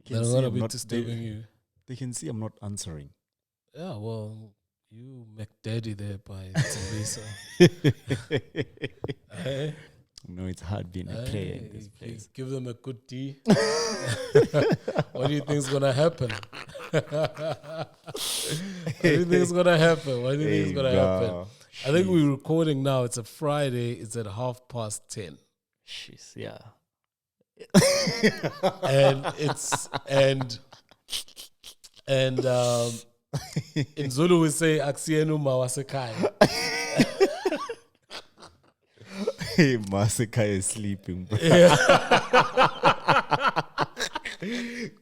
They're not gonna be disturbing you. They can see I'm not answering. Yeah, well, you make daddy there by Ndisiza. Hey. No, it's hard being a player in this place. Give them a good D. What do you think is gonna happen? What do you think is gonna happen? What do you think is gonna happen? I think we're recording now. It's a Friday. It's at 10:30. Jeez, yeah. and in Zulu we say Aksienu Mawasekai. Hey, Masakai is sleeping, bro. Yeah.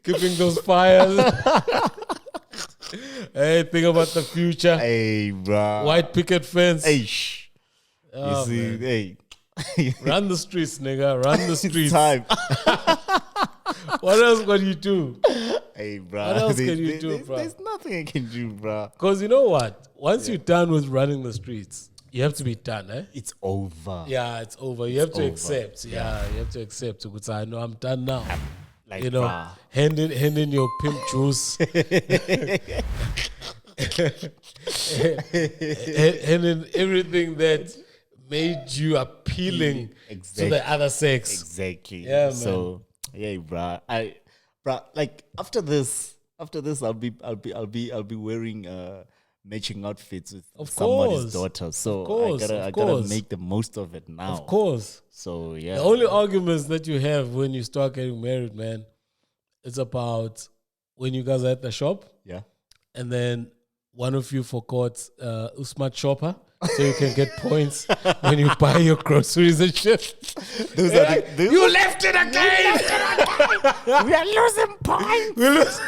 Keeping those fires. Hey, think about the future. Hey, bro. White picket fence. Hey, shh. Oh, you see, hey. Run the streets, nigga. Run the streets. Time. What else can you do? Hey, bro. What else can you do, bro? There's nothing I can do, bro. Because you know what? Once you're done with running the streets, you have to be done, eh? It's over. Yeah, it's over. You have to accept. Yeah, you have to accept. Because I know I'm done now. Like, you know, bruh. hand in your pimp juice. hand in everything that made you appealing to the other sex. Exactly. Yeah, man. So, yeah, bro. Like after this, I'll be wearing matching outfits with somebody's daughter. So I gotta make the most of it now. Of course. So yeah. The only arguments that you have when you start getting married, man, it's about when you guys are at the shop. Yeah. And then one of you forgot a smart shopper, so you can get points when you buy your groceries and shit. You left it again! We are losing points.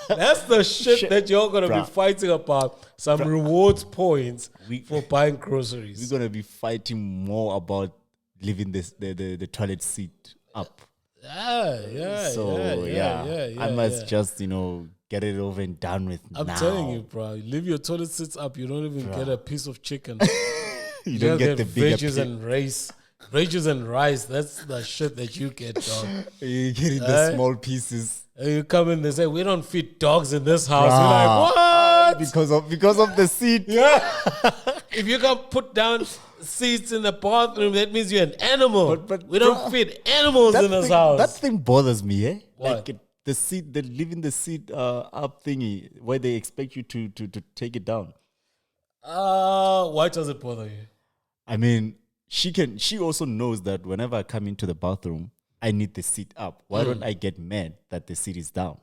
That's the shit that you're going to be fighting about. Some rewards points for buying groceries. We're going to be fighting more about leaving the toilet seat up. Yeah. I must just, get it over and done with now. I'm telling you, bro. You leave your toilet seats up, you don't even get a piece of chicken. You don't get the bigger veggies and rice. Veggies and rice, that's the shit that you get, dog. You get the small pieces. And you come in, they say, we don't feed dogs in this house. You're like, what? Because of the seat. Yeah. If you can put down seats in the bathroom, that means you're an animal. But we don't feed animals in this house. That thing bothers me, eh? What? Like the seat, the leaving the seat up thingy, where they expect you to take it down. Why does it bother you? I mean, she also knows that whenever I come into the bathroom, I need the seat up. Why don't I get mad that the seat is down?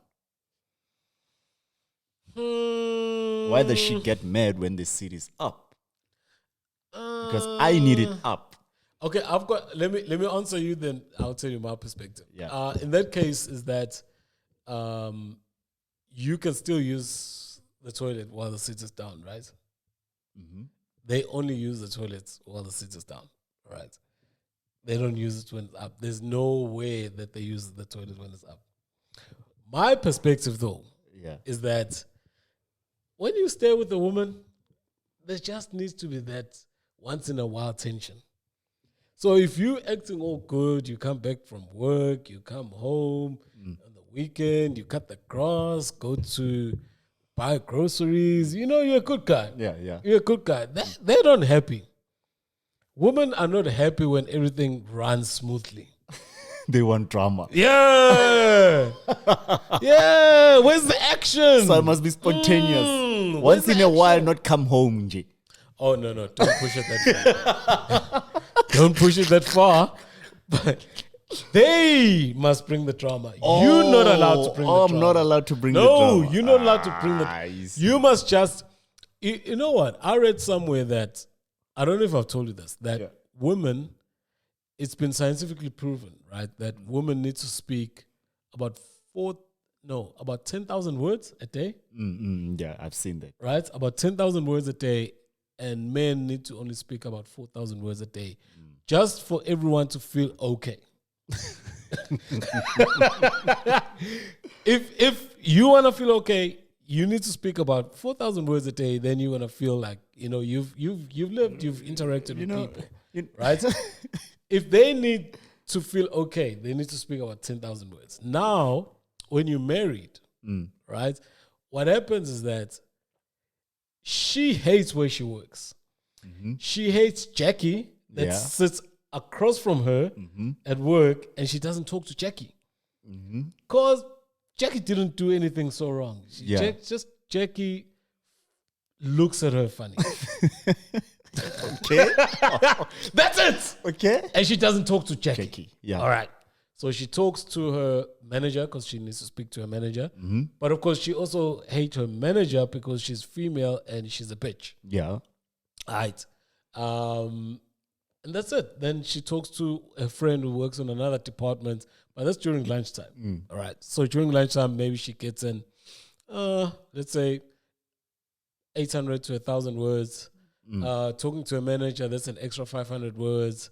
Why does she get mad when the seat is up? Because I need it up. Okay, let me answer you, then I'll tell you my perspective. Yeah. In that case is that you can still use the toilet while the seat is down, right? Mm-hmm. They only use the toilet while the seat is down, right? They don't use it when it's up. There's no way that they use the toilet when it's up. My perspective, though, is that when you stay with a woman, there just needs to be that once in a while tension. So if you acting all good, you come back from work, you come home on the weekend, you cut the grass, go to buy groceries, you're a good guy. Yeah. You're a good guy. They're not happy. Women are not happy when everything runs smoothly. They want drama. Yeah. Yeah. Where's the action? So it must be spontaneous. Once in a while, not come home, Nji. Oh, no. Don't push it that far. Don't push it that far. But they must bring the drama. You're not allowed to bring the drama. I'm not allowed to bring the drama. No, you're not allowed to bring the You must just... You know what? I read somewhere that... I don't know if I've told you this. That women... It's been scientifically proven, right? That women need to speak about 10,000 words a day. Yeah, I've seen that. Right? About 10,000 words a day. And men need to only speak about 4,000 words a day. Just for everyone to feel okay. If you want to feel okay, you need to speak about 4,000 words a day. Then you want to feel like, you've lived, you've interacted with people. Right? If they need to feel okay, they need to speak about 10,000 words. Now, when you're married, right? What happens is that she hates where she works. She hates Jackie that sits across from her at work, and she doesn't talk to Jackie. Because Jackie didn't do anything so wrong. Just Jackie looks at her funny. Okay. That's it. Okay. And she doesn't talk to Jackie. Yeah. All right. So she talks to her manager because she needs to speak to her manager. But of course, she also hates her manager because she's female and she's a bitch. Yeah. All right. And that's it. Then she talks to a friend who works in another department, but that's during lunchtime. All right. So during lunchtime, maybe she gets in, let's say, 800 to 1,000 words. Talking to a manager, that's an extra 500 words.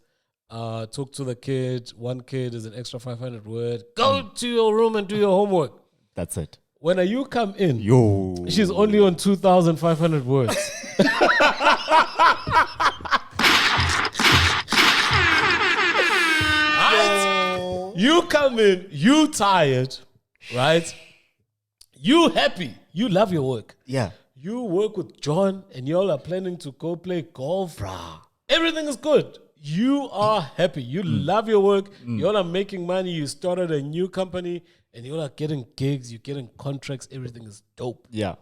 Talk to the kid. One kid is an extra 500 word. Go to your room and do your homework. That's it. When you come in, yo, she's only on 2,500 words. Right? You come in, you tired, right? You happy. You love your work. Yeah. You work with John and y'all are planning to go play golf. Bruh. Everything is good. You are happy. You love your work. Y'all are making money. You started a new company and y'all are getting gigs. You're getting contracts. Everything is dope. Yeah.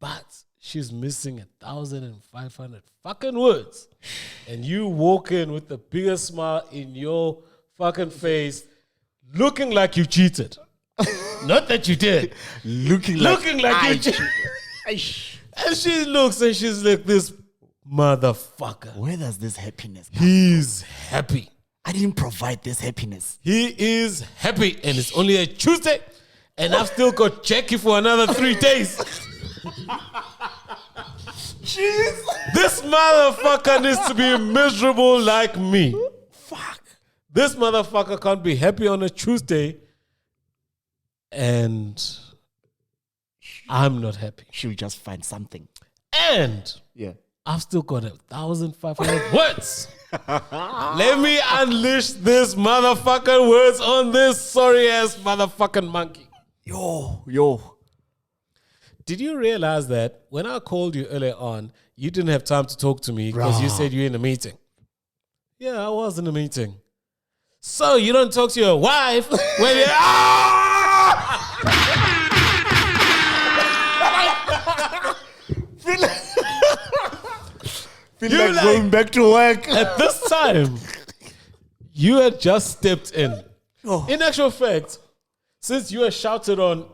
But she's missing 1,500 fucking words. And you walk in with the biggest smile in your fucking face, looking like you cheated. Not that you did. Looking like you cheated. And she looks and she's like, this motherfucker. Where does this happiness come He's happy. I didn't provide this happiness. He is happy. And it's only a Tuesday. And I've still got Jackie for another 3 days. Jeez. This motherfucker needs to be miserable like me. Fuck. This motherfucker can't be happy on a Tuesday. And I'm not happy. She'll just find something. And I've still got 1,500 words. Let me unleash this motherfucking words on this sorry ass motherfucking monkey. Yo. Did you realize that when I called you earlier on, you didn't have time to talk to me because you said you're in a meeting? Yeah, I was in a meeting. So you don't talk to your wife when you feel like going back to work. At this time, you had just stepped in. In actual fact, since you were shouted on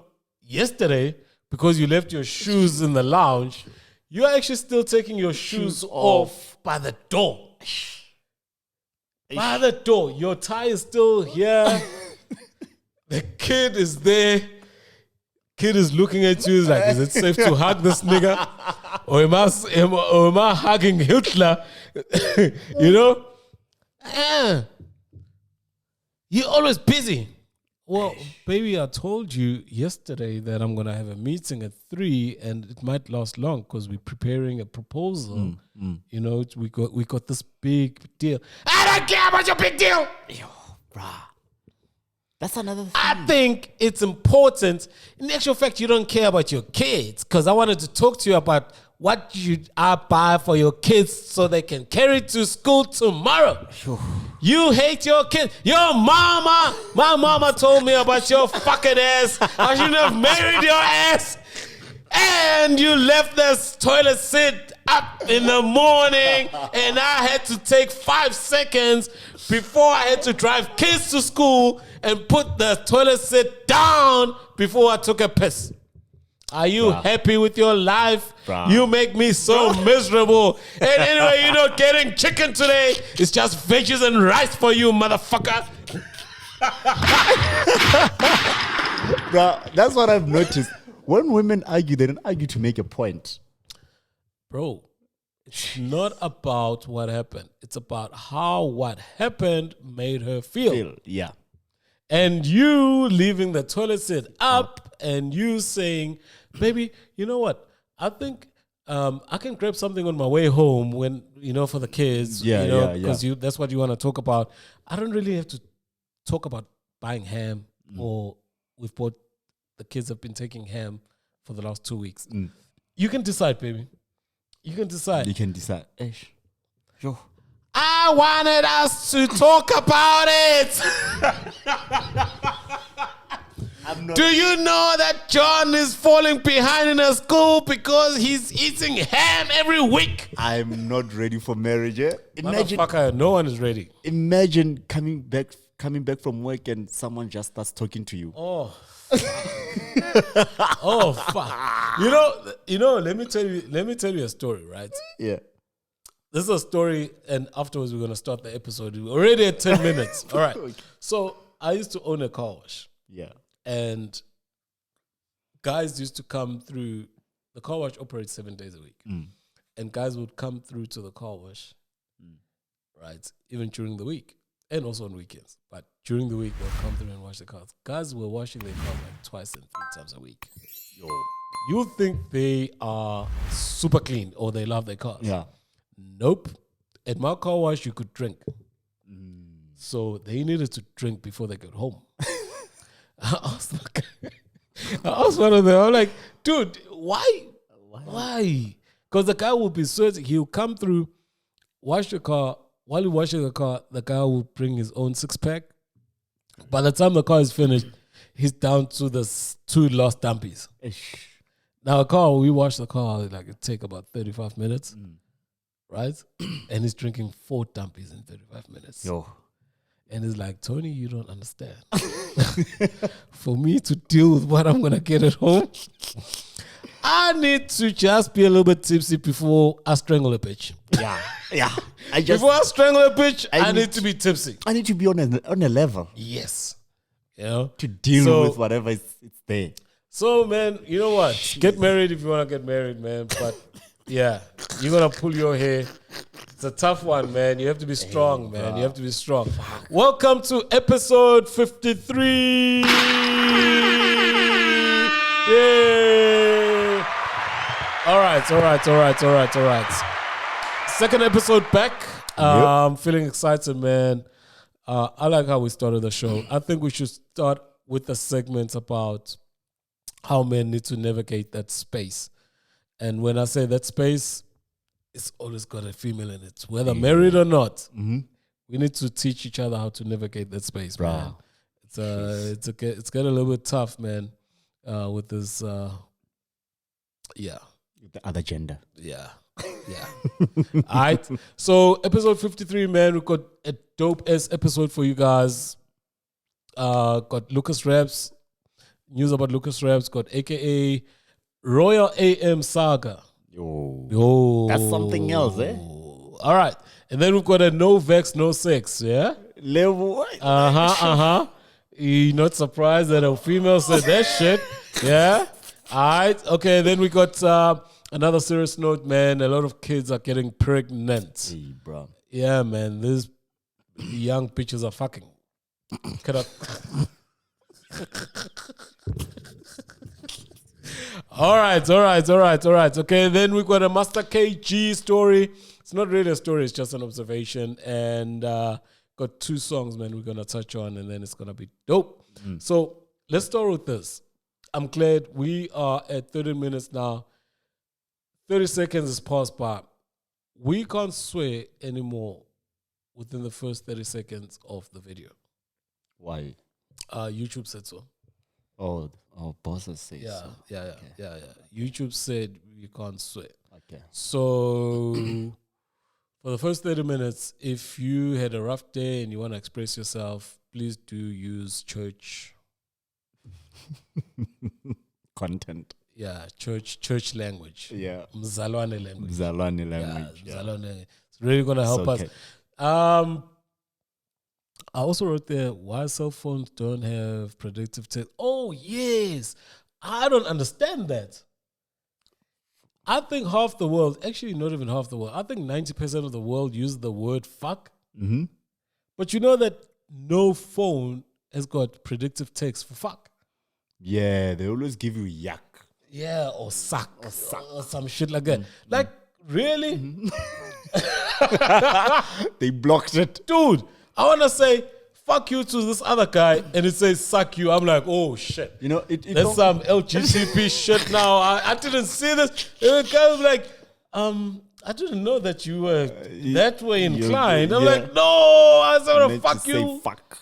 yesterday because you left your shoes in the lounge, you're actually still taking your shoes off by the door. By the door. Your tie is still here. The kid is there. Kid is looking at you like, is it safe to hug this nigga? Or am I hugging Hitler? You know? You're always busy. Well, baby, I told you yesterday that I'm going to have a meeting at 3 and it might last long because we're preparing a proposal. You know, we got this big deal. I don't care about your big deal. Yo, bruh. That's another thing. I think it's important. In actual fact, you don't care about your kids because I wanted to talk to you about what I buy for your kids so they can carry to school tomorrow. You hate your kids. Your mama, my mama told me about your fucking ass. I shouldn't have married your ass. And you left this toilet seat up in the morning and I had to take 5 seconds before I had to drive kids to school and put the toilet seat down before I took a piss. Are you happy with your life? You make me so miserable. And anyway, you're not getting chicken today. It's just veggies and rice for you, motherfucker. Bro, that's what I've noticed. When women argue, they don't argue to make a point. Bro, it's not about what happened. It's about how what happened made her feel. Yeah. And you leaving the toilet seat up and you saying, baby, you know what? I think I can grab something on my way home when, for the kids. Because that's what you want to talk about. I don't really have to talk about buying ham or the kids have been taking ham for the last 2 weeks. You can decide, baby. You can decide. Yo. I wanted us to talk about it. Do you know that John is falling behind in a school because he's eating ham every week? I'm not ready for marriage. Imagine, motherfucker, no one is ready. Imagine coming back from work and someone just starts talking to you. Oh, oh fuck! You know. Let me tell you a story, right? Yeah. This is a story, and afterwards we're gonna start the episode. We're already at 10 minutes. All right. Okay. So I used to own a car wash. Yeah. And guys used to come through. The car wash operates 7 days a week, and guys would come through to the car wash, right? Even during the week, and also on weekends. But during the week, they'll come through and wash the cars. Guys were washing their cars like twice and 3 times a week. Yo, you think they are super clean or they love their cars? Yeah. Nope. At my car wash, you could drink. So they needed to drink before they got home. I was one of them. I'm like, dude, why? Because the guy will be sweating. He'll come through, wash the car. While he's washing the car, the guy will bring his own 6-pack. By the time the car is finished, he's down to the 2 lost dumpies. Now, we wash the car, like it take about 35 minutes, right? And he's drinking 4 dumpies in 35 minutes. Yo. And it's like, Tony, you don't understand. For me to deal with what I'm going to get at home, I need to just be a little bit tipsy before I strangle a bitch. Yeah. Before I strangle a bitch, I need to be tipsy. I need to be on a level. Yes. You know? To deal with whatever it's there. So, man, you know what? Get married if you want to get married, man. But, yeah, you're going to pull your hair. It's a tough one, man. You have to be strong, man. You have to be strong. Welcome to episode 53. Yay! All right. Second episode back. I'm feeling excited, man. I like how we started the show. I think we should start with a segment about how men need to navigate that space. And when I say that space, it's always got a female in it, whether married or not. We need to teach each other how to navigate that space, man. It's getting a little bit tough, man, with this, the other gender. Yeah. All right. So episode 53, man, we've got a dope-ass episode for you guys. Got LucasRaps, news about LucasRaps, got AKA Royal AM Saga. Yo. That's something else, eh? All right. And then we've got a no vex, no sex, yeah? Level. You're not surprised that a female said that shit, yeah? All right. Okay, then we got another serious note, man. A lot of kids are getting pregnant. Hey, bro. Yeah, man. These young bitches are fucking. All right. Okay, then we got a Master KG story. It's not really a story, it's just an observation. And got 2 songs, man, we're going to touch on, and then it's going to be dope. So let's start with this. I'm glad we are at 30 minutes now. 30 seconds has passed by. We can't swear anymore within the first 30 seconds of the video. Why? YouTube said so. Oh, bosses say so. Yeah. YouTube said you can't swear. Okay. So for the first 30 minutes, if you had a rough day and you want to express yourself, please do use church content. Yeah, church language. Yeah. Mzalwane language. Yeah. It's really going to help us. I also wrote there why cell phones don't have predictive text. Oh, yes. I don't understand that. I think half the world, actually not even half the world, I think 90% of the world use the word fuck. But you know that no phone has got predictive text for fuck. Yeah, they always give you yuck. Yeah, or suck. Or some shit like that. Like, really? They blocked it. Dude, I want to say fuck you to this other guy, and it says suck you. I'm like, oh shit. You know, that's some LGTB shit now. I didn't see this. It was kind of like, I didn't know that you were that way inclined. I'm like, no, I said, fuck you. Say fuck.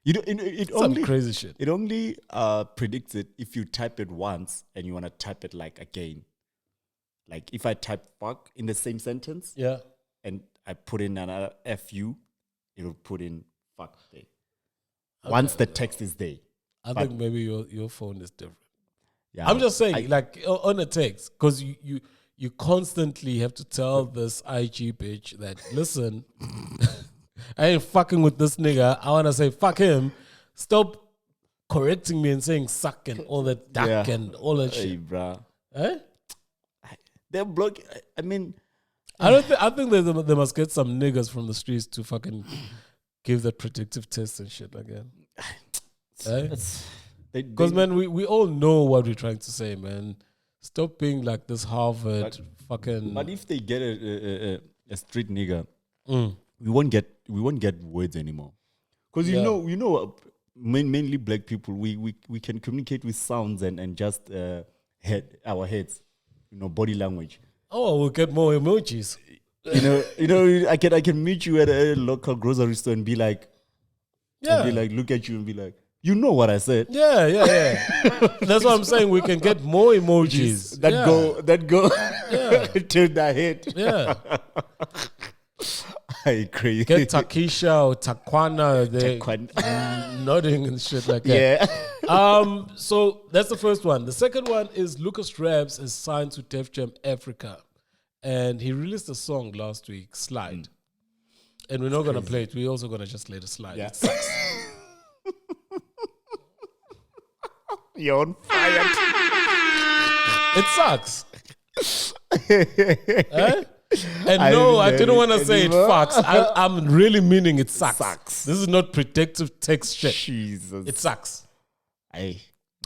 You know, it some only crazy shit. It only predicts it if you type it once and you want to type it like again. Like if I type fuck in the same sentence, and I put in another fu, it'll put in fuck there. Once the text is there. I think maybe your phone is different. Yeah, I'm just saying, like on a text, because you constantly have to tell this IG bitch that, listen, I ain't fucking with this nigga. I want to say fuck him. Stop correcting me and saying suck and all that duck and all that shit. Hey, bruh. Eh? They're blocking. I mean, I think they must get some niggas from the streets to fucking give that predictive test and shit like that. Because, man, we all know what we're trying to say, man. Stop being like this Harvard fucking. But if they get a street nigga, we won't get words anymore. Because you know, mainly black people, we can communicate with sounds and just our heads, you know, body language. Oh, we'll get more emojis. You know, I can meet you at a local grocery store and be like, look at you and be like, you know what I said. Yeah. That's what I'm saying. We can get more emojis that go to the head. Yeah. I crazy. Get Takisha or Takwana nodding and shit like that. Yeah. So that's the first one. The second one is LucasRaps is signed to DefJam Africa. And he released a song last week, Slide. And we're not going to play it. We're also going to just let it slide. Yeah. It sucks. You're on fire. It sucks. And no, I didn't want to say it fucks. I'm really meaning it sucks. This is not predictive text shit. Jesus. It sucks.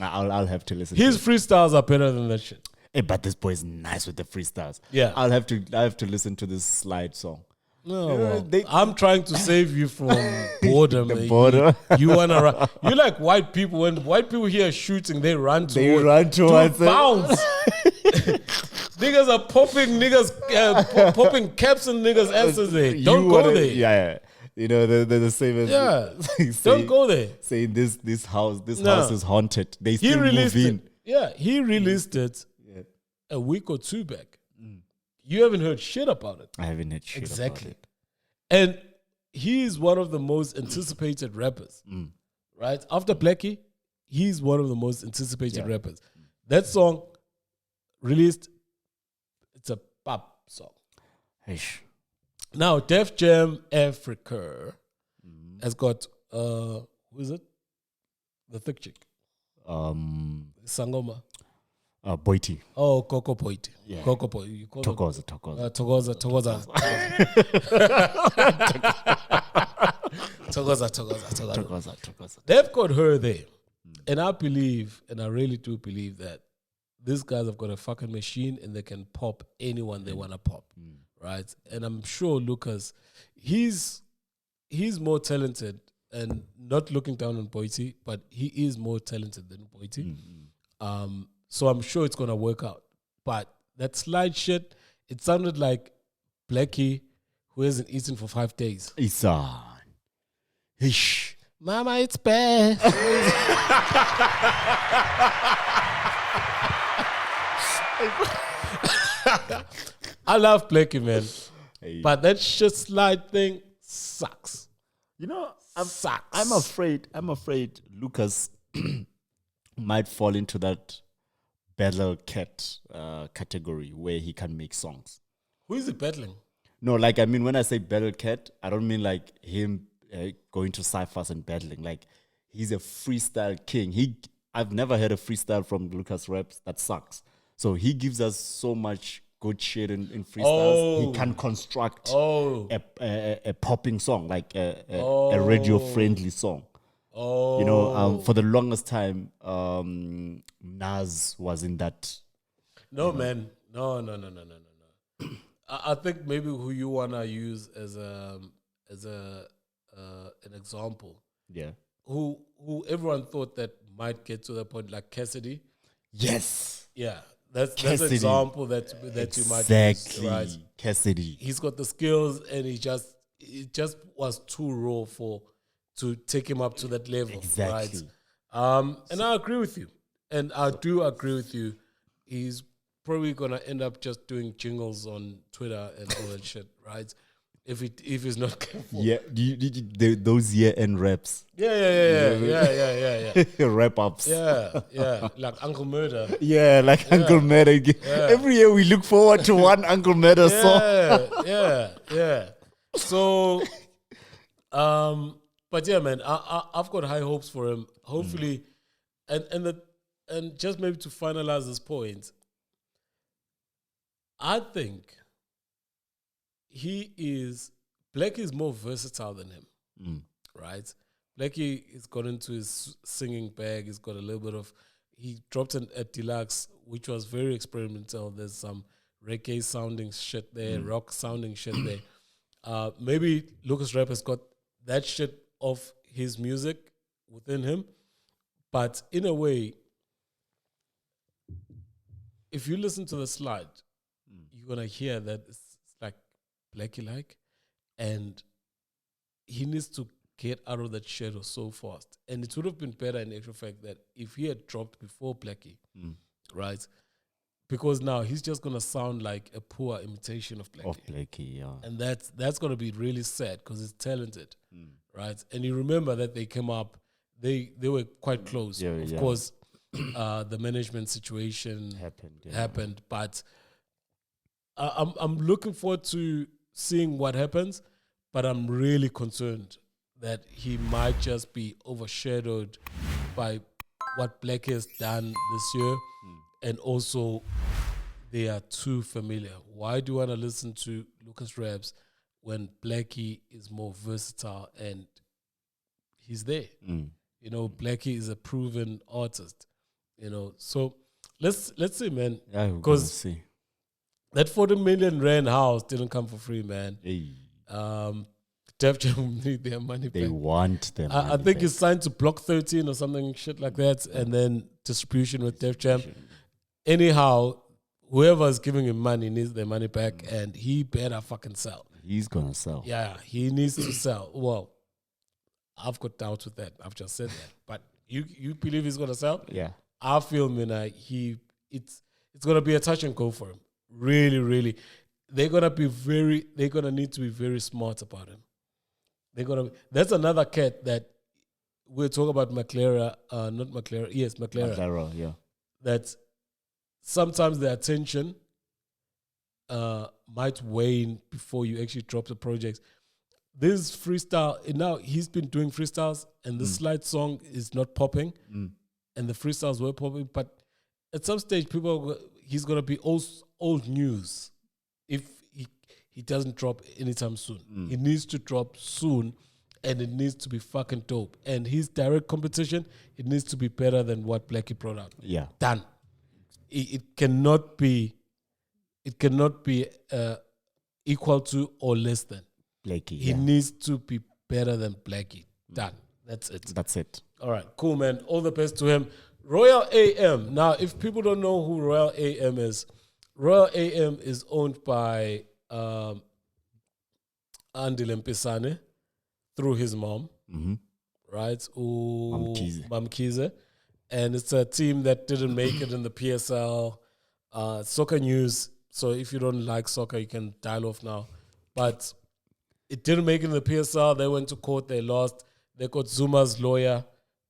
I'll have to listen. His freestyles are better than that shit. Hey, but this boy is nice with the freestyles. Yeah. I have to listen to this Slide song. No, I'm trying to save you from boredom. The border. You wanna run? You like white people. When white people hear shooting, they run towards it. Bounce. Niggas are popping popping caps in niggas' asses. There, don't go there. Yeah. You know they're the same as don't go there. Saying this house is haunted. They still move in. He released it a week or two back. You haven't heard shit about it. I haven't heard shit about it. And he's one of the most anticipated rappers. Right? After Blackie, he's one of the most anticipated rappers. That song released, it's a pop song. Eish. Now, DefJam Africa has got, who is it? The thick chick. Sangoma. Boiti. Oh, Coco Boiti. Yeah. Coco Boiti. You call Togoza. Togoza. They've got her there. And I believe, and I really do believe that these guys have got a fucking machine and they can pop anyone they want to pop. Right? And I'm sure Lucas, he's more talented, and not looking down on Boiti, but he is more talented than Boiti. So I'm sure it's going to work out. But that Slide shit, it sounded like Blackie, who hasn't eaten for 5 days. Isan. Hish. Mama, it's bad. I love Blackie, man. Hey. But that shit Slide thing sucks. You know, sucks. I'm afraid Lucas might fall into that battle cat category where he can make songs. Who is he battling? No, like, I mean, when I say battle cat, I don't mean like him going to cyphers and battling. Like, he's a freestyle king. I've never heard a freestyle from LucasRaps that sucks. So he gives us so much good shit in freestyles. He can construct a popping song, like a radio-friendly song. You know, for the longest time, Nas was in that. No, man. No. I think maybe who you wanna use as a an example. Yeah. Who everyone thought that might get to the point, like Cassidy. Yes. Yeah. That's an example that you might use, right? Cassidy. He's got the skills, and it just was too raw to take him up to that level, right? And I agree with you, and I do agree with you. He's probably gonna end up just doing jingles on Twitter and all that shit, right? If he's not careful. Yeah, those year-end raps. Yeah. Wrap ups. Yeah, like Uncle Murder. Yeah, like Uncle Murder. Yeah. Every year we look forward to one Uncle Murder song. Yeah. So, but yeah, man, I've got high hopes for him. Hopefully, and just maybe to finalize this point, I think Blackie is more versatile than him, right? Blackie has got into his singing bag. He's got a little bit of. He dropped a deluxe, which was very experimental. There's some reggae sounding shit there, rock sounding shit there. Maybe LucasRaps has got that shit of his music within him, but in a way, if you listen to the slide, you're gonna hear that it's like Blackie-like, and he needs to get out of that shadow so fast. And it would have been better in actual fact that if he had dropped before Blackie, right? Because now he's just gonna sound like a poor imitation of Blackie. And that's gonna be really sad because he's talented, right? And you remember that they came up, they were quite close. Of course, the management situation happened, but I'm looking forward to seeing what happens. But I'm really concerned that he might just be overshadowed by what Blackie has done this year. And also, they are too familiar. Why do you want to listen to LucasRaps when Blackie is more versatile and he's there? You know, Blackie is a proven artist. You know, so let's see, man. Because that 40 million rand house didn't come for free, man. DefJam need their money back. They want them. I think it's signed to Block 13 or something shit like that, and then distribution with DefJam. Anyhow, whoever's giving him money needs their money back, and he better fucking sell. He's gonna sell. Yeah, he needs to sell. Well, I've got doubts with that. I've just said that. But you believe he's gonna sell? Yeah. I feel, man, it's gonna be a touch and go for him. Really, really. They're gonna need to be very smart about him. That's another cat that we'll talk about McLaren, not McLaren. Yes, McLaren. Yeah. That sometimes the attention might wane before you actually drop the projects. This freestyle, now he's been doing freestyles, and the slide song is not popping, and the freestyles were popping, but at some stage, he's gonna be old news if he doesn't drop anytime soon. He needs to drop soon, and it needs to be fucking dope. And his direct competition, it needs to be better than what Blackie brought out. Yeah, done. It cannot be equal to or less than Blackie. He needs to be better than Blackie. Done. That's it. All right, cool, man. All the best to him. Royal AM. Now, if people don't know who Royal AM is owned by Andile Mpisane through his mom, right? Mamkize. And it's a team that didn't make it in the PSL. Soccer news. So if you don't like soccer, you can dial off now. But it didn't make it in the PSL. They went to court. They lost. They got Zuma's lawyer,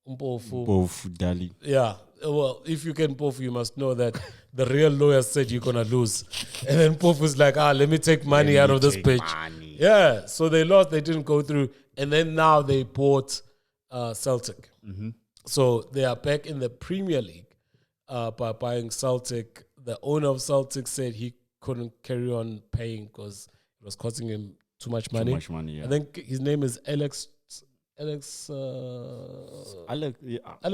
Mpofu Dali. Yeah. Well, if you can Mpofu, you must know that the real lawyer said you're going to lose. And then Mpofu's like, let me take money out of this pitch. Yeah. So they lost. They didn't go through. And then now they bought Celtic. So they are back in the Premier League by buying Celtic. The owner of Celtic said he couldn't carry on paying because it was costing him too much money. Yeah. I think his name is Alex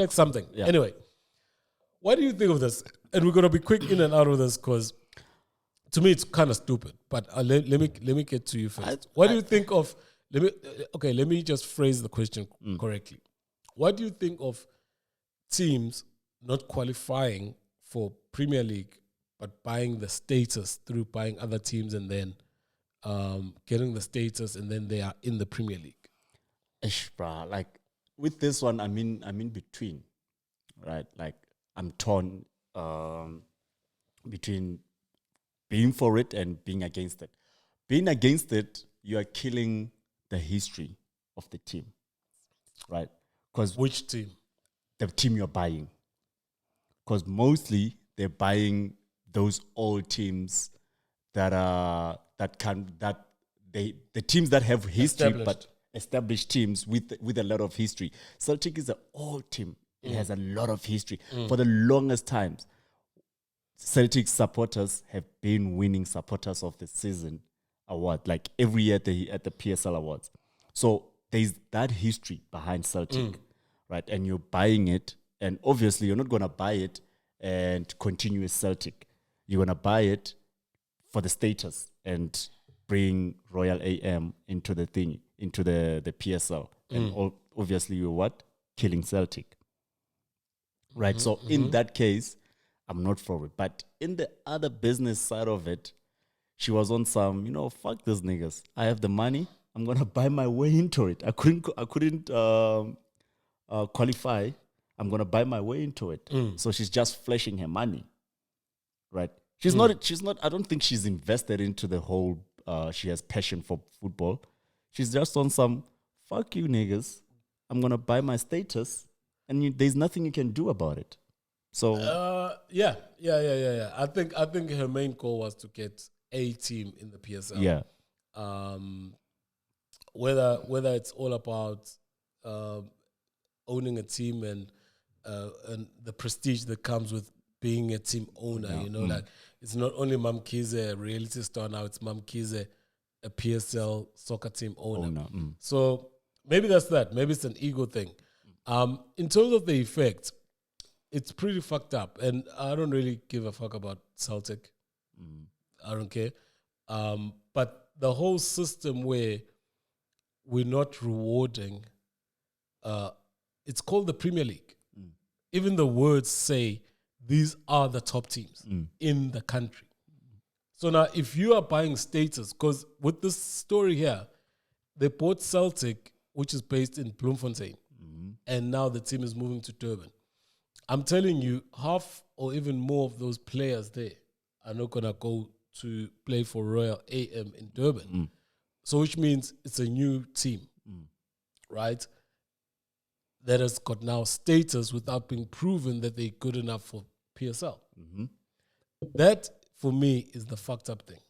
something. Yeah. Anyway, what do you think of this? And we're going to be quick in and out of this because to me it's kind of stupid. But let me get to you first. What do you think of let me just phrase the question correctly. What do you think of teams not qualifying for Premier League but buying the status through buying other teams and then getting the status and then they are in the Premier League? Bruh, like with this one, I'm in between, right? Like I'm torn between being for it and being against it. Being against it, you are killing the history of the team, right? Because which team? The team you're buying. Because mostly they're buying those old teams the teams that have history, but established teams with a lot of history. Celtic is an old team. It has a lot of history. For the longest times, Celtic supporters have been winning supporters of the season award, like every year at the PSL awards. So there's that history behind Celtic, right? And you're buying it, and obviously you're not going to buy it and continue with Celtic. You're going to buy it for the status and bring Royal AM into the thing, into the PSL. And obviously you're what? Killing Celtic. Right? So in that case, I'm not for it. But in the other business side of it, she was on some, fuck these niggas. I have the money. I'm going to buy my way into it. I couldn't qualify. I'm going to buy my way into it. So she's just flashing her money. Right? She's not, I don't think she's invested into the whole, she has passion for football. She's just on some, fuck you niggas. I'm going to buy my status and there's nothing you can do about it. So yeah. I think her main goal was to get a team in the PSL. Yeah. Whether it's all about owning a team and the prestige that comes with being a team owner, like it's not only Mamkize, a reality star now, it's Mamkize, a PSL soccer team owner. So maybe that's that. Maybe it's an ego thing. In terms of the effect, it's pretty fucked up, and I don't really give a fuck about Celtic. I don't care. But the whole system where we're not rewarding, it's called the Premier League. Even the words say these are the top teams in the country. So now if you are buying status, because with this story here, they bought Celtic, which is based in Bloemfontein, and now the team is moving to Durban. I'm telling you, half or even more of those players there are not going to go to play for Royal AM in Durban. So which means it's a new team, right? That has got now status without being proven that they're good enough for PSL. That, for me, is the fucked up thing.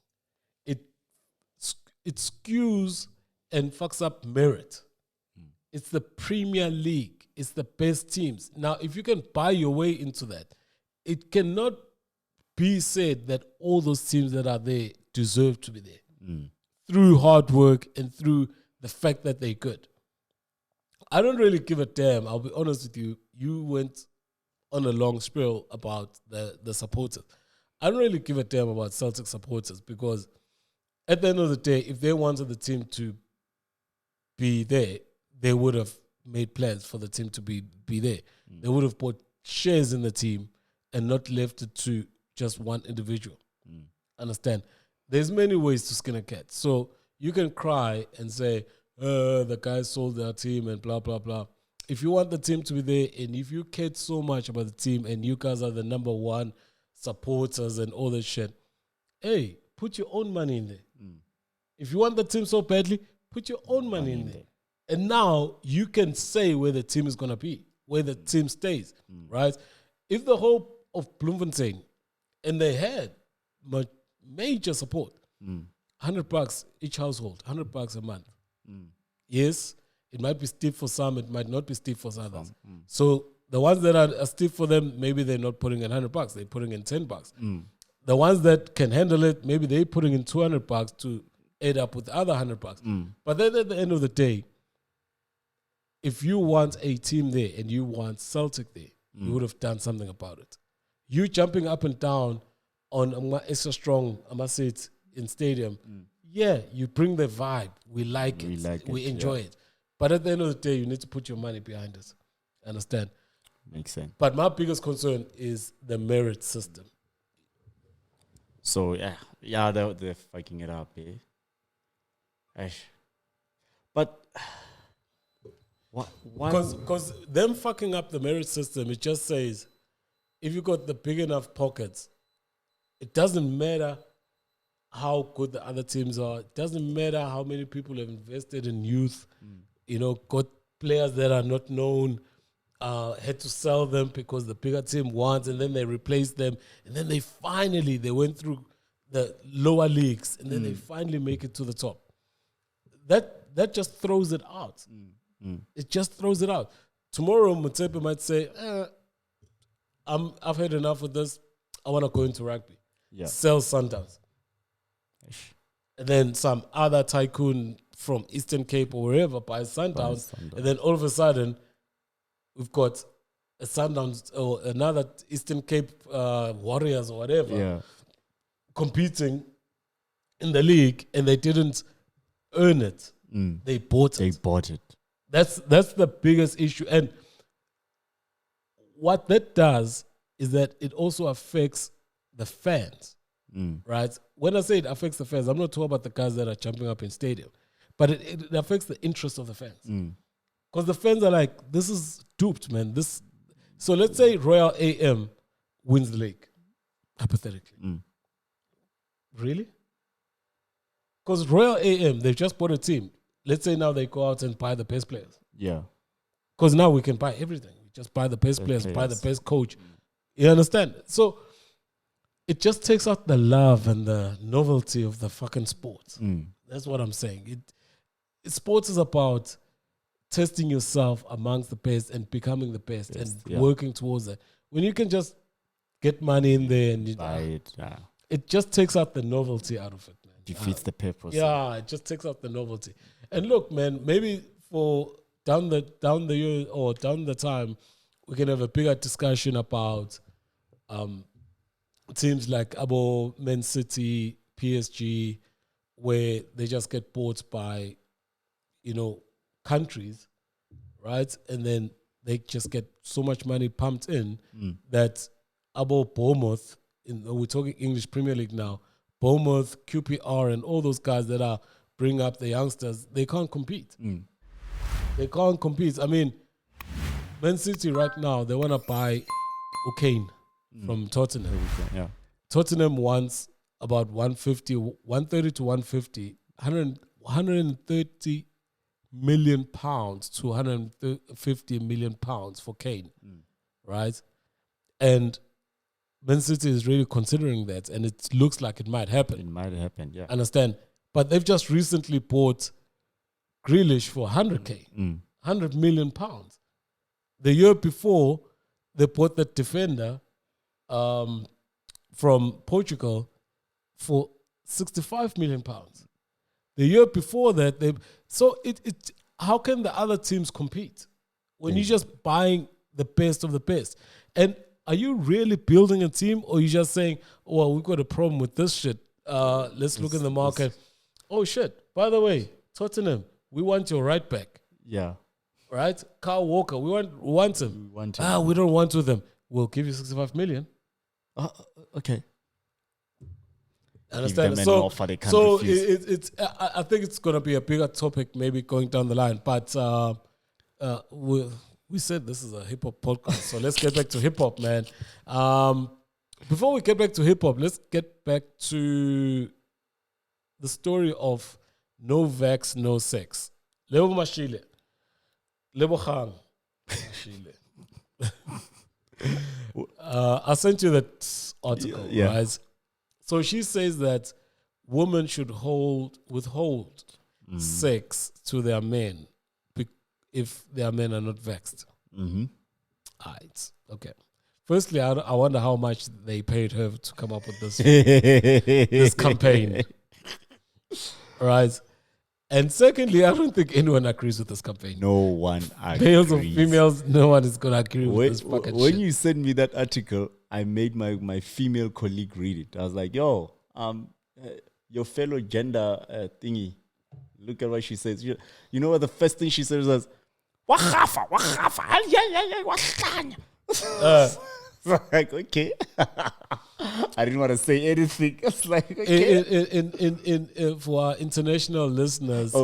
It skews and fucks up merit. It's the Premier League. It's the best teams. Now, if you can buy your way into that, it cannot be said that all those teams that are there deserve to be there through hard work and through the fact that they're good. I don't really give a damn. I'll be honest with you. You went on a long spiel about the supporters. I don't really give a damn about Celtic supporters because at the end of the day, if they wanted the team to be there, they would have made plans for the team to be there. They would have bought shares in the team and not left it to just one individual. Understand? There's many ways to skin a cat. So you can cry and say, the guys sold their team and blah, blah, blah. If you want the team to be there and if you care so much about the team and you guys are the number one supporters and all that shit, hey, put your own money in there. If you want the team so badly, put your own money in there. And now you can say where the team is going to be, where the team stays, right? If the whole of Bloemfontein, and they had major support, $100 each household, $100 a month. Yes, it might be steep for some, it might not be steep for others. So the ones that are steep for them, maybe they're not putting in $100, they're putting in $10. The ones that can handle it, maybe they're putting in $200 to add up with the other $100. But then at the end of the day, if you want a team there and you want Celtic there, you would have done something about it. You jumping up and down on extra strong, I must say it, in stadium, yeah, you bring the vibe. We like it. We enjoy it. But at the end of the day, you need to put your money behind it. Understand? Makes sense. But my biggest concern is the merit system. So they're fucking it up, eh? But why? Because them fucking up the merit system, it just says if you got the big enough pockets, it doesn't matter how good the other teams are. It doesn't matter how many people have invested in youth. Got players that are not known, had to sell them because the bigger team wants, and then they replaced them, and then they went through the lower leagues, and then they finally make it to the top. That just throws it out. It just throws it out. Tomorrow, Motsepe might say, I've had enough of this. I want to go into rugby. Yeah. Sell Sundowns. And then some other tycoon from Eastern Cape or wherever buys Sundowns. And then all of a sudden, we've got a Sundowns or another Eastern Cape Warriors or whatever competing in the league, and they didn't earn it. They bought it. That's the biggest issue. And what that does is that it also affects the fans, right? When I say it affects the fans, I'm not talking about the guys that are jumping up in stadium, but it affects the interest of the fans. Because the fans are like, this is duped, man. So let's say Royal AM wins the league, hypothetically. Really? Because Royal AM, they've just bought a team. Let's say now they go out and buy the best players. Yeah. Because now we can buy everything. We just buy the best players, buy the best coach. You understand? So it just takes out the love and the novelty of the fucking sport. That's what I'm saying. Sports is about testing yourself amongst the best and becoming the best and working towards it. When you can just get money in there and it just takes out the novelty out of it. Defeats the purpose. Yeah, it just takes out the novelty. And look, man, maybe for down the year or down the time, we can have a bigger discussion about teams like Man City, PSG, where they just get bought by, countries, right? And then they just get so much money pumped in that Bournemouth, we're talking English Premier League now, Bournemouth, QPR, and all those guys that are bringing up the youngsters, they can't compete. They can't compete. I mean, Man City right now, they want to buy O'Kane from Tottenham. Yeah. Tottenham wants about 130 to 150, 130 million pounds to 150 million pounds for Kane, right? And Man City is really considering that, and it looks like it might happen. It might happen, yeah. Understand? But they've just recently bought Grealish for 100K, 100 million pounds. The year before, they bought that defender from Portugal for 65 million pounds. The year before that, how can the other teams compete when you're just buying the best of the best? And are you really building a team, or are you just saying, oh, well, we've got a problem with this shit. Let's look in the market. Oh, shit. By the way, Tottenham, we want your right back. Yeah. Right? Kyle Walker, we want him. We don't want to them. We'll give you 65 million. Okay. Understand? So it's. I think it's going to be a bigger topic maybe going down the line. But we said this is a hip-hop podcast, so let's get back to hip-hop, man. Before we get back to hip-hop, let's get back to the story of no vax, no sex. Lebo Mashile. Lebo Khang. Mashile. I sent you that article, right? So she says that women should withhold sex to their men if their men are not vexed. All right. Okay. Firstly, I wonder how much they paid her to come up with this this campaign. Right. And secondly, I don't think anyone agrees with this campaign. No one agrees. Males or females, no one is going to agree with this fucking shit. When you sent me that article, I made my female colleague read it. I was like, yo, your fellow gender thingy. Look at what she says. You know what the first thing she says was, "Wahafa, like, okay. I didn't want to say anything. It's like, okay. In for our international listeners,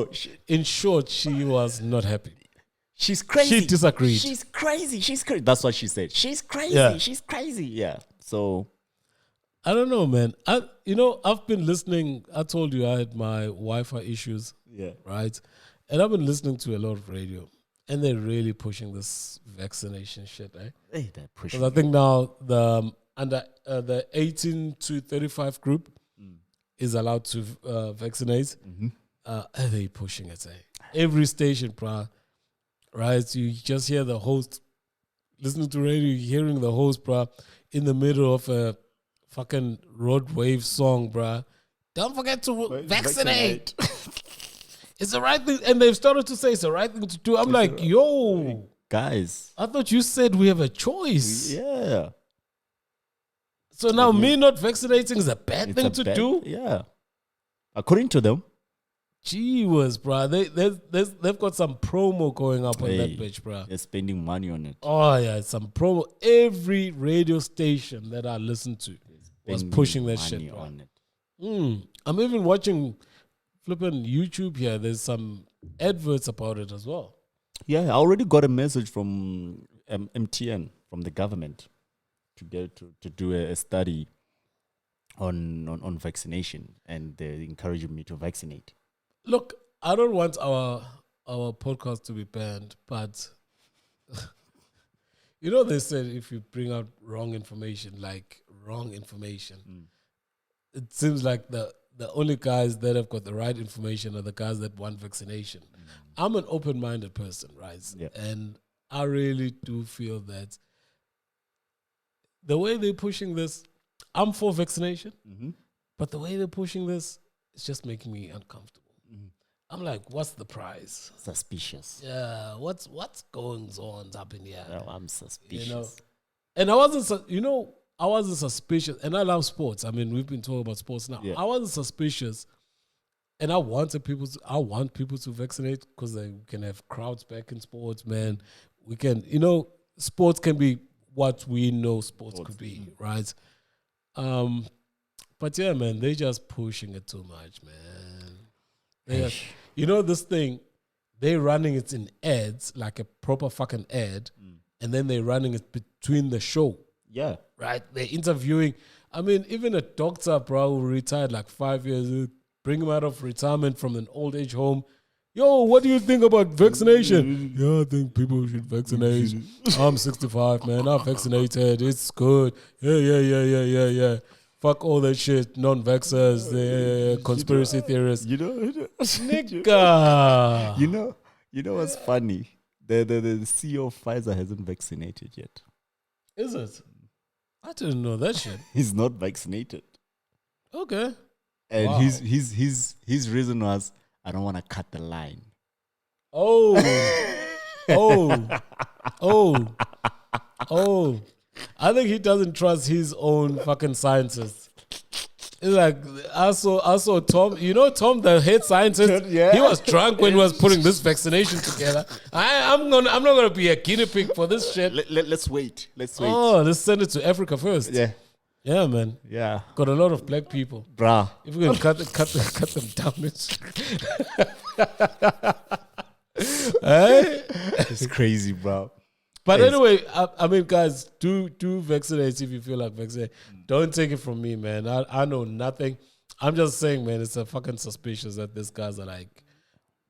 in short, she was not happy. She's crazy. She disagreed. She's crazy. That's what she said. She's crazy. Yeah. She's crazy. Yeah. So I don't know, man. I've been listening. I told you I had my Wi-Fi issues. Yeah. Right. And I've been listening to a lot of radio. And they're really pushing this vaccination shit, eh? Hey, they're pushing. Because I think now the 18 to 35 group is allowed to vaccinate. They're pushing it, eh? Every station, right? You just hear the host listening to radio, hearing the host, in the middle of a fucking road wave song, Don't forget to vaccinate. It's the right thing. And they've started to say it's the right thing to do. I'm like, yo. Guys. I thought you said we have a choice. Yeah. So now me not vaccinating is a bad thing to do? Yeah. According to them. Gee whiz, they've got some promo going up on that bitch, They're spending money on it. Oh, yeah, some promo. Every radio station that I listened to was pushing that shit, on it. I'm even watching flipping YouTube here. There's some adverts about it as well. Yeah, I already got a message from MTN, from the government, to get to do a study on vaccination, and they're encouraging me to vaccinate. Look, I don't want our podcast to be banned, but they said if you bring out wrong information, it seems like the only guys that have got the right information are the guys that want vaccination. I'm an open-minded person, right? Yeah. And I really do feel that the way they're pushing this, I'm for vaccination, but the way they're pushing this, it's just making me uncomfortable. I'm like, what's the prize? Suspicious. Yeah, what's going on up in here? No, I'm suspicious. And I wasn't suspicious, and I love sports. I mean, we've been talking about sports now. Yeah. I wasn't suspicious, and I want people to vaccinate because they can have crowds back in sports, man. We can, sports can be what we know sports could be, right? But yeah, man, they're just pushing it too much, man. This thing, they're running it in ads, like a proper fucking ad, and then they're running it between the show. Yeah. Right? They're interviewing. I mean, even a doctor, who retired like 5 years, bring him out of retirement from an old age home. Yo, what do you think about vaccination? Yeah, I think people should vaccinate. I'm 65, man. I'm vaccinated. It's good. Yeah. Fuck all that shit. Non-vaxxers, the conspiracy theorists. Nigga. You know what's funny? The CEO of Pfizer hasn't vaccinated yet. Is it? I didn't know that shit. He's not vaccinated. Okay. And his reason was, I don't want to cut the line. Oh. I think he doesn't trust his own fucking scientists. It's like, I saw Tom, Tom, the head scientist, he was drunk when he was putting this vaccination together. I'm not gonna be a guinea pig for this shit. Let's wait. Oh, let's send it to Africa first. Yeah, man. Yeah. Got a lot of black people. Bruh. If we can cut them down. Hey? It's crazy, bro. But anyway, I mean, guys, do vaccinate if you feel like vaccinating. Don't take it from me, man. I know nothing. I'm just saying, man, it's a fucking suspicious that these guys are like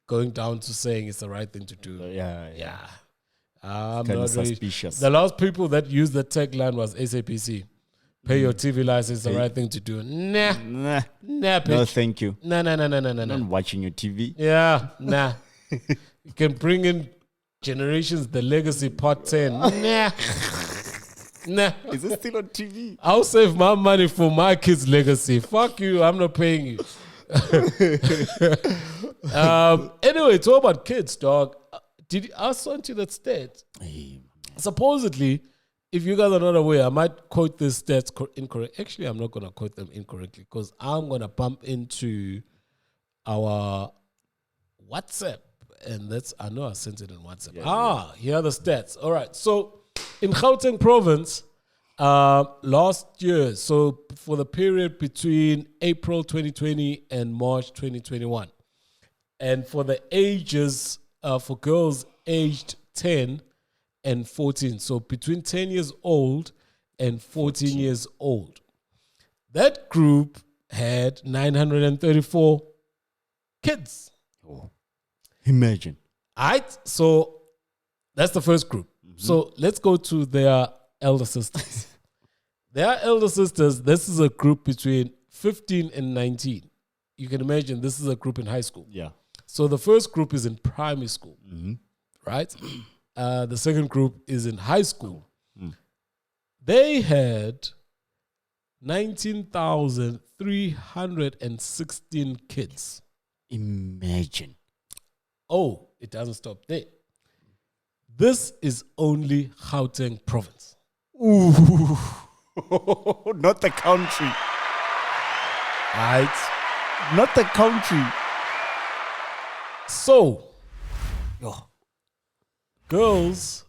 going down to saying it's the right thing to do. Yeah. I'm not suspicious. The last people that used the tagline was SAPC. Pay your TV license, the right thing to do. Nah, bitch. No, thank you. Nah. I'm watching your TV. Yeah, nah. You can bring in Generations, the Legacy Part 10. Nah. Is it still on TV? I'll save my money for my kids' legacy. Fuck you, I'm not paying you. Anyway, talk about kids, dog. I sent you that stat. Supposedly, if you guys are not aware, I might quote these stats incorrect. Actually, I'm not going to quote them incorrectly because I'm going to bump into our WhatsApp. And I know I sent it in WhatsApp. Here are the stats. All right. So in Gauteng province, last year, so for the period between April 2020 and March 2021, and for the ages, for girls aged 10 and 14, so between 10 years old and 14 years old, that group had 934 kids. Oh. Imagine. All right, so that's the first group. Mm-hmm. So let's go to their elder sisters. Their elder sisters, this is a group between 15 and 19. You can imagine this is a group in high school. Yeah. So the first group is in primary school, right? The second group is in high school. They had 19,316 kids. Imagine. Oh, it doesn't stop there. This is only Gauteng province. Ooh. Not the country. Right? Not the country. So, girls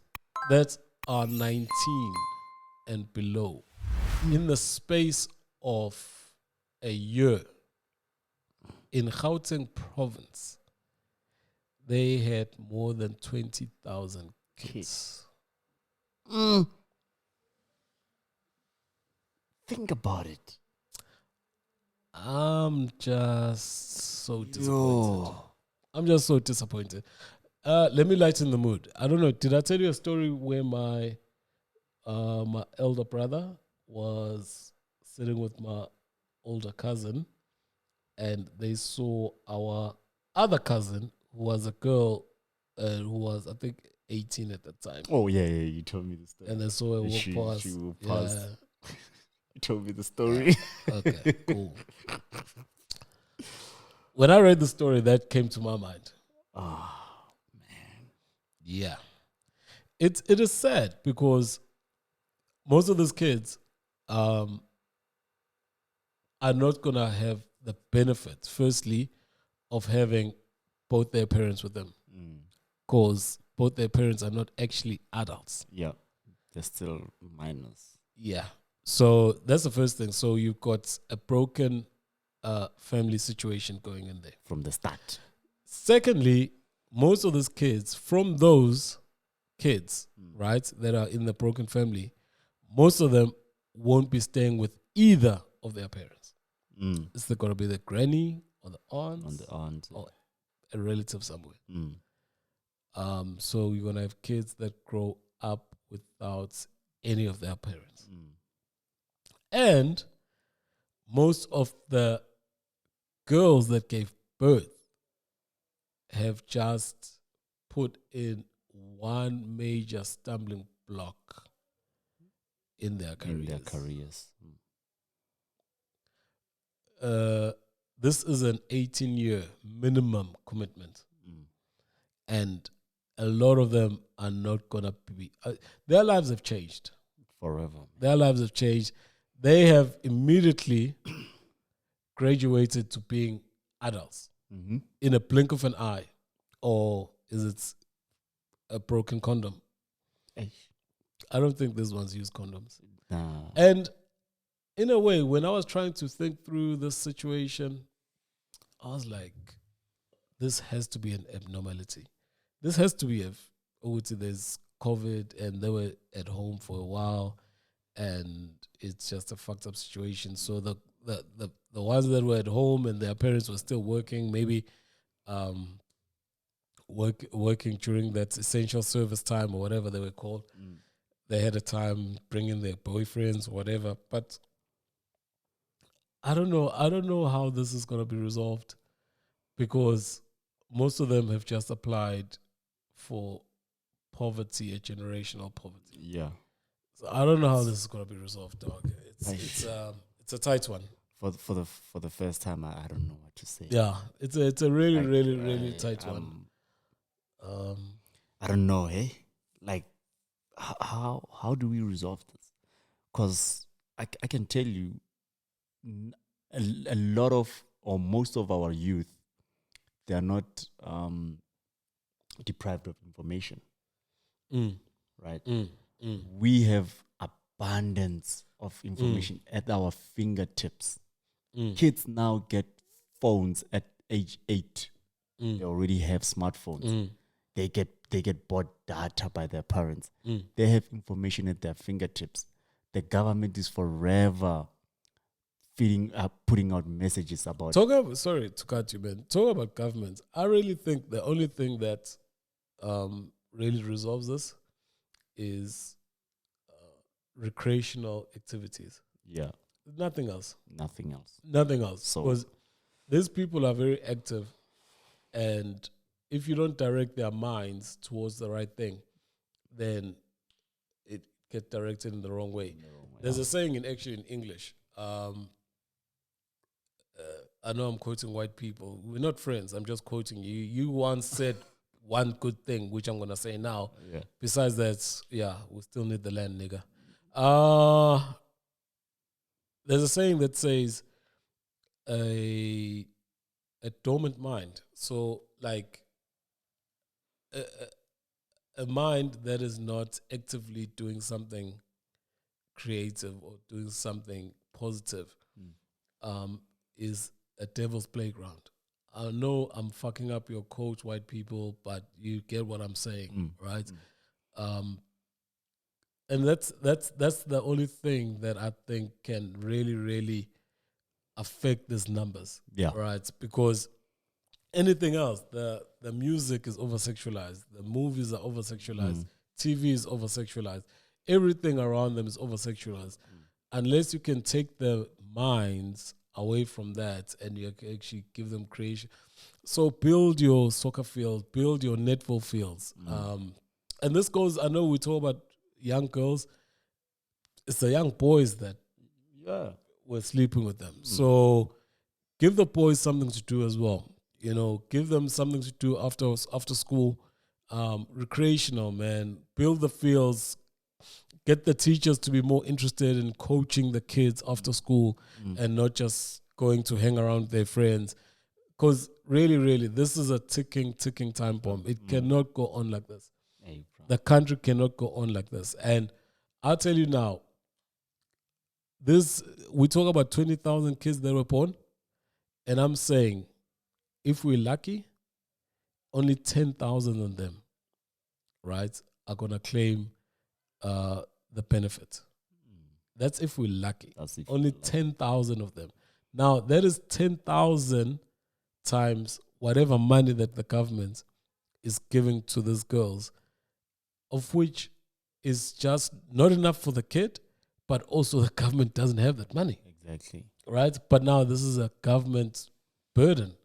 that are 19 and below, in the space of a year, in Gauteng province, they had more than 20,000 kids. Think about it. I'm just so disappointed. I'm just so disappointed. Let me lighten the mood. I don't know. Did I tell you a story where my elder brother was sitting with my older cousin, and they saw our other cousin, who was a girl, who was, I think, 18 at the time. Oh, yeah, you told me this story. And they saw her walk past. She walked past. Yeah. You told me the story. Okay, cool. When I read the story, that came to my mind. Oh, man. Yeah. It is sad because most of these kids are not going to have the benefits, firstly, of having both their parents with them. Because both their parents are not actually adults. Yeah. They're still minors. Yeah. So that's the first thing. So you've got a broken family situation going in there. From the start. Secondly, most of these kids, from those kids, right, that are in the broken family, most of them won't be staying with either of their parents. It's going to be the granny or the aunt. Or a relative somewhere. So you're going to have kids that grow up without any of their parents. And most of the girls that gave birth have just put in one major stumbling block in their careers. This is an 18-year minimum commitment. And a lot of them are not going to be... their lives have changed. Forever. Their lives have changed. They have immediately graduated to being adults in a blink of an eye. Or is it a broken condom? I don't think these ones use condoms. Nah. And in a way, when I was trying to think through this situation, I was like, this has to be an abnormality. This has to be there's COVID and they were at home for a while and it's just a fucked up situation. So the ones that were at home and their parents were still working, maybe working during that essential service time or whatever they were called. They had a time bringing their boyfriends, whatever. But I don't know how this is going to be resolved because most of them have just applied for poverty, a generational poverty. Yeah. So I don't know how this is going to be resolved, dog. It's a tight one. For the first time, I don't know what to say. Yeah, it's a really tight one. I don't know, hey? Like, how do we resolve this? Because I can tell you, a lot of, or most of our youth, they are not deprived of information, right? We have abundance of information at our fingertips. Kids now get phones at age 8. They already have smartphones. They get bought data by their parents. They have information at their fingertips. The government is forever putting out messages about. Sorry to cut you, man. Talk about government. I really think the only thing that really resolves this is recreational activities. Yeah. Nothing else. Nothing else. Nothing else. So, because these people are very active, and if you don't direct their minds towards the right thing, then it gets directed in the wrong way. There's a saying in English. I know I'm quoting white people. We're not friends. I'm just quoting you. You once said one good thing, which I'm going to say now. Yeah. Besides that, we still need the land, nigga. There's a saying that says a dormant mind. So, like, a mind that is not actively doing something creative or doing something positive is a devil's playground. I know I'm fucking up your coach, white people, but you get what I'm saying, right? And that's the only thing that I think can really, really affect these numbers, right? Because anything else, the music is over-sexualized, the movies are over-sexualized, TV is over-sexualized, everything around them is over-sexualized. Unless you can take their minds away from that and you can actually give them creation. So build your soccer field, build your netball fields. And this goes, I know we talk about young girls, it's the young boys that we're sleeping with them. So give the boys something to do as well. You know, give them something to do after school. Recreational, man. Build the fields. Get the teachers to be more interested in coaching the kids after school and not just going to hang around with their friends. Because really, really, this is a ticking time bomb. It cannot go on like this. The country cannot go on like this. And I'll tell you now, we talk about 20,000 kids that were born, and I'm saying, if we're lucky, only 10,000 of them, right, are going to claim the benefit. That's if we're lucky. Only 10,000 of them. Now, that is 10,000 times whatever money that the government is giving to these girls, of which is just not enough for the kid, but also the government doesn't have that money. Exactly. Right? But now this is a government burden.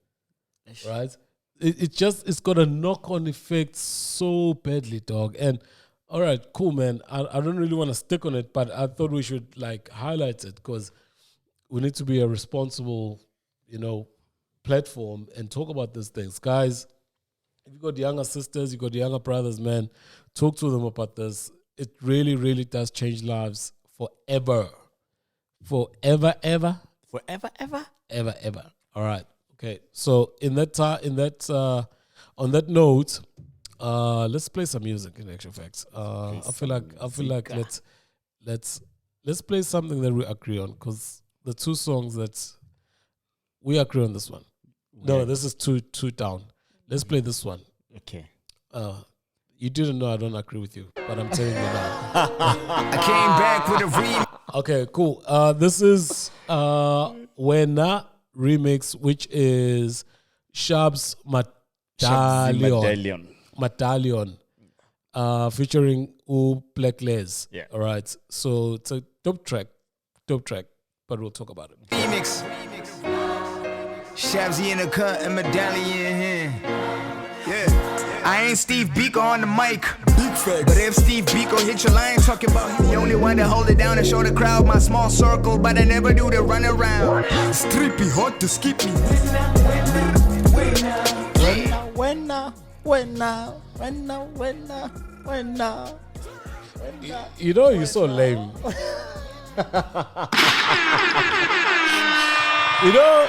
Right? It's got a knock-on effect so badly, dog. And all right, cool, man. I don't really want to stick on it, but I thought we should like highlight it because we need to be a responsible, platform and talk about these things. Guys, if you got younger sisters, you got younger brothers, man, talk to them about this. It really, really does change lives forever. Forever, ever. Forever, ever? Ever, ever. All right. Okay. So on that note, let's play some music in actual facts. I feel like let's play something that we agree on, because the two songs that we agree on this one. No, this is two down. Let's play this one. Okay. You didn't know I don't agree with you, but I'm telling you now. I came back with a remix. Okay, cool. This is Wena remix, which is Shab's Medallion. Featuring Blaklez. Yeah. All right. So it's a dope track, but we'll talk about it. Remix. Shabzi in the cut and Medallion here. Yeah. I ain't Steve Biko on the mic. But if Steve Biko hit your line, talking about him, the only one to hold it down and show the crowd my small circle, but I never do the run around. Strippy hot to skip me. You know, you're so lame. You know,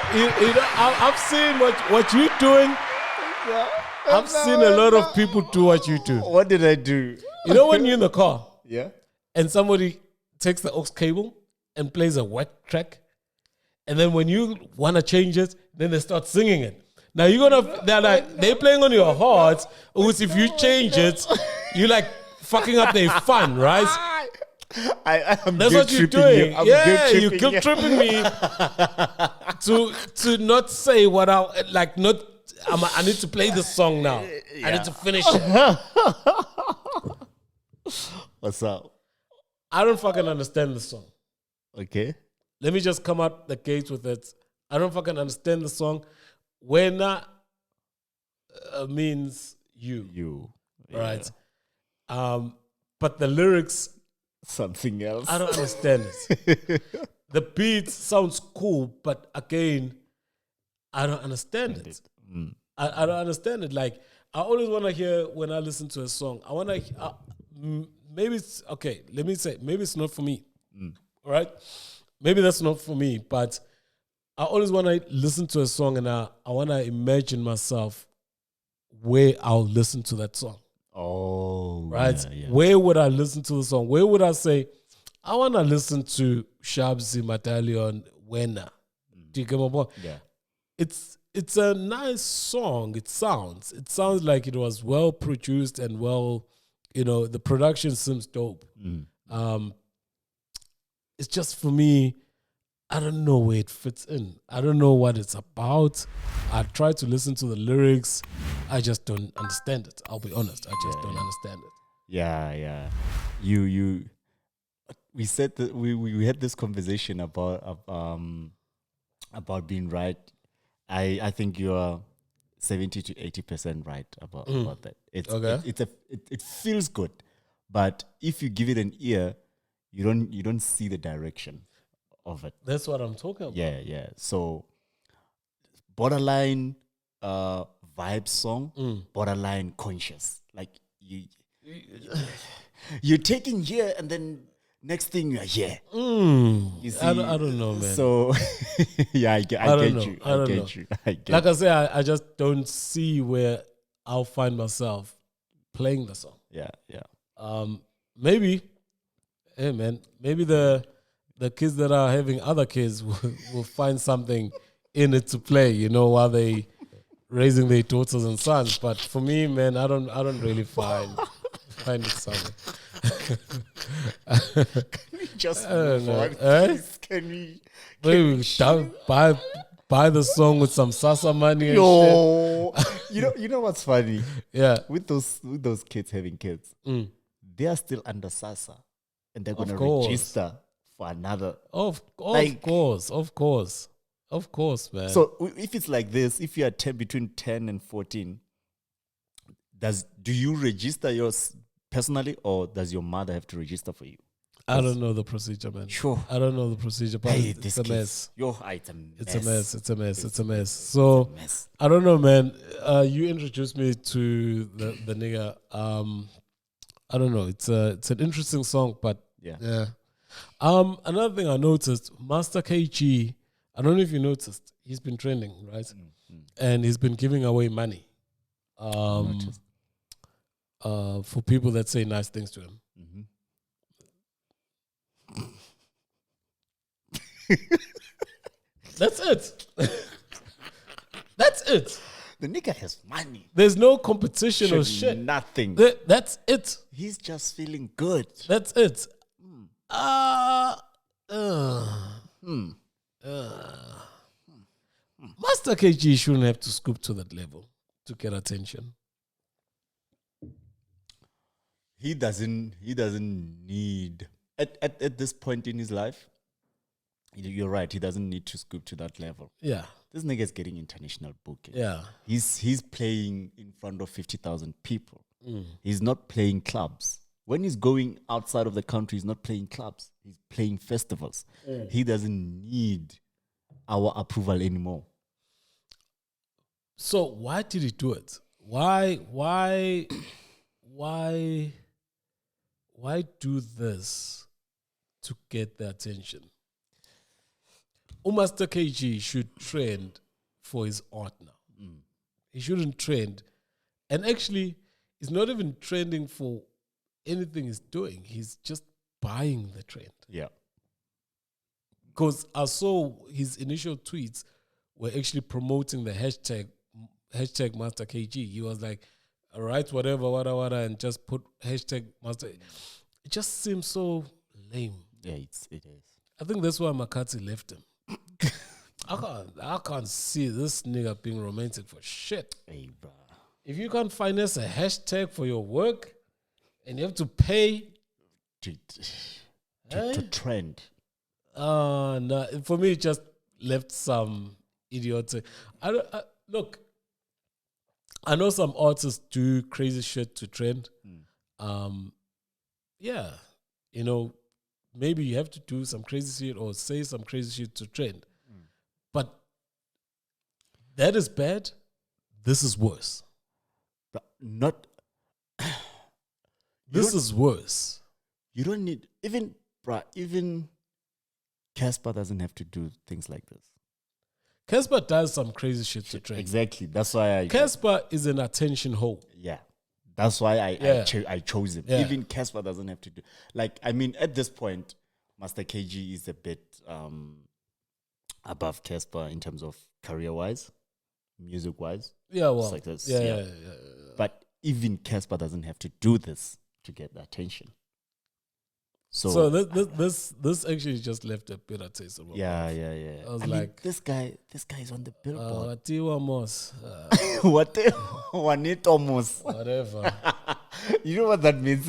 I've seen what you're doing. I've seen a lot of people do what you do. What did I do? You know when you're in the car, Yeah. and somebody takes the aux cable and plays a whack track, and then when you want to change it, then they start singing it. Now they're playing on your heart, which if you change it, you like fucking up their fun, right? That's what you're doing. You guilt tripping me to not say what I like. I need to play this song now. Yeah. I need to finish it. What's up? I don't fucking understand the song. Okay. Let me just come out the gate with it. I don't fucking understand the song. Wena means you. You. Right. But the lyrics, something else. I don't understand it. The beat sounds cool, but again, I don't understand it. I don't understand it. Like, I always want to hear when I listen to a song, I want to, maybe it's, okay, let me say, maybe it's not for me. All right? Maybe that's not for me, but I always want to listen to a song and I want to imagine myself where I'll listen to that song. Oh, right. Yeah. Where would I listen to the song? Where would I say, I want to listen to Shabzi, Medallion, Wena? Do you get my point? Yeah. It's a nice song. It sounds like it was well produced and well, the production seems dope. It's just, for me, I don't know where it fits in. I don't know what it's about. I try to listen to the lyrics. I just don't understand it. I'll be honest. I just don't understand it. Yeah. We said that we had this conversation about being right. I think you are 70 to 80% right about that. It feels good, but if you give it an ear, you don't see the direction of it. That's what I'm talking about. Yeah. So borderline vibe song, borderline conscious. Like you're taking here and then next thing you're here. You see, I don't know, man. So yeah, I get you. Like I say, I just don't see where I'll find myself playing the song. Yeah. Maybe, hey man, maybe the kids that are having other kids will find something in it to play, while they raising their daughters and sons. But for me, man, I don't really find it something. Can we just move on? Can we buy the song with some Sasa money and shit? You know what's funny? Yeah. With those kids having kids, they are still under Sasa, and they're gonna register for another. Of course, man. So if it's like this, if you are between 10 and 14, do you register yours personally, or does your mother have to register for you? I don't know the procedure, man. Sure. I don't know the procedure, but it's a mess. It's a mess. So I don't know, man. You introduced me to the nigga. I don't know. It's an interesting song, but yeah. Another thing I noticed, Master KG. I don't know if you noticed. He's been trending, right? And he's been giving away money. For people that say nice things to him. That's it. That's it. The nigga has money. There's no competition or shit. Nothing. That's it. He's just feeling good. That's it. Master KG shouldn't have to scoop to that level to get attention. He doesn't need at this point in his life. You're right. He doesn't need to scoop to that level. Yeah, this nigga's getting international booking. Yeah, he's playing in front of 50,000 people. He's not playing clubs. When he's going outside of the country, he's not playing clubs. He's playing festivals. He doesn't need our approval anymore. So why did he do it? Why why do this to get the attention? Master KG should trend for his art now. He shouldn't trend. And actually, he's not even trending for anything he's doing. He's just buying the trend. Yeah. Because I saw his initial tweets were actually promoting the hashtag Master KG. He was like, write whatever, and just put hashtag Master. It just seems so lame. Yeah, it is. I think that's why Makati left him. I can't see this nigga being romantic for shit. Hey, bro. If you can't finance a hashtag for your work and you have to pay to trend. No, for me, it just left some idiotic. Look, I know some artists do crazy shit to trend. Yeah, you know, maybe you have to do some crazy shit or say some crazy shit to trend. But that is bad. This is worse. But not. This is worse. You don't need even Casper doesn't have to do things like this. Casper does some crazy shit to trend. Exactly. That's why Casper is an attention whore. Yeah. That's why I chose him. Yeah. Even Casper doesn't have to do. Like, I mean, at this point, Master KG is a bit above Casper in terms of career-wise, music-wise. Yeah, well, it's like this. Yeah. But even Casper doesn't have to do this to get the attention. So this actually just left a bitter taste in my mouth. Yeah. I was I like, mean, this guy is on the billboard. Whatever. You know what that means?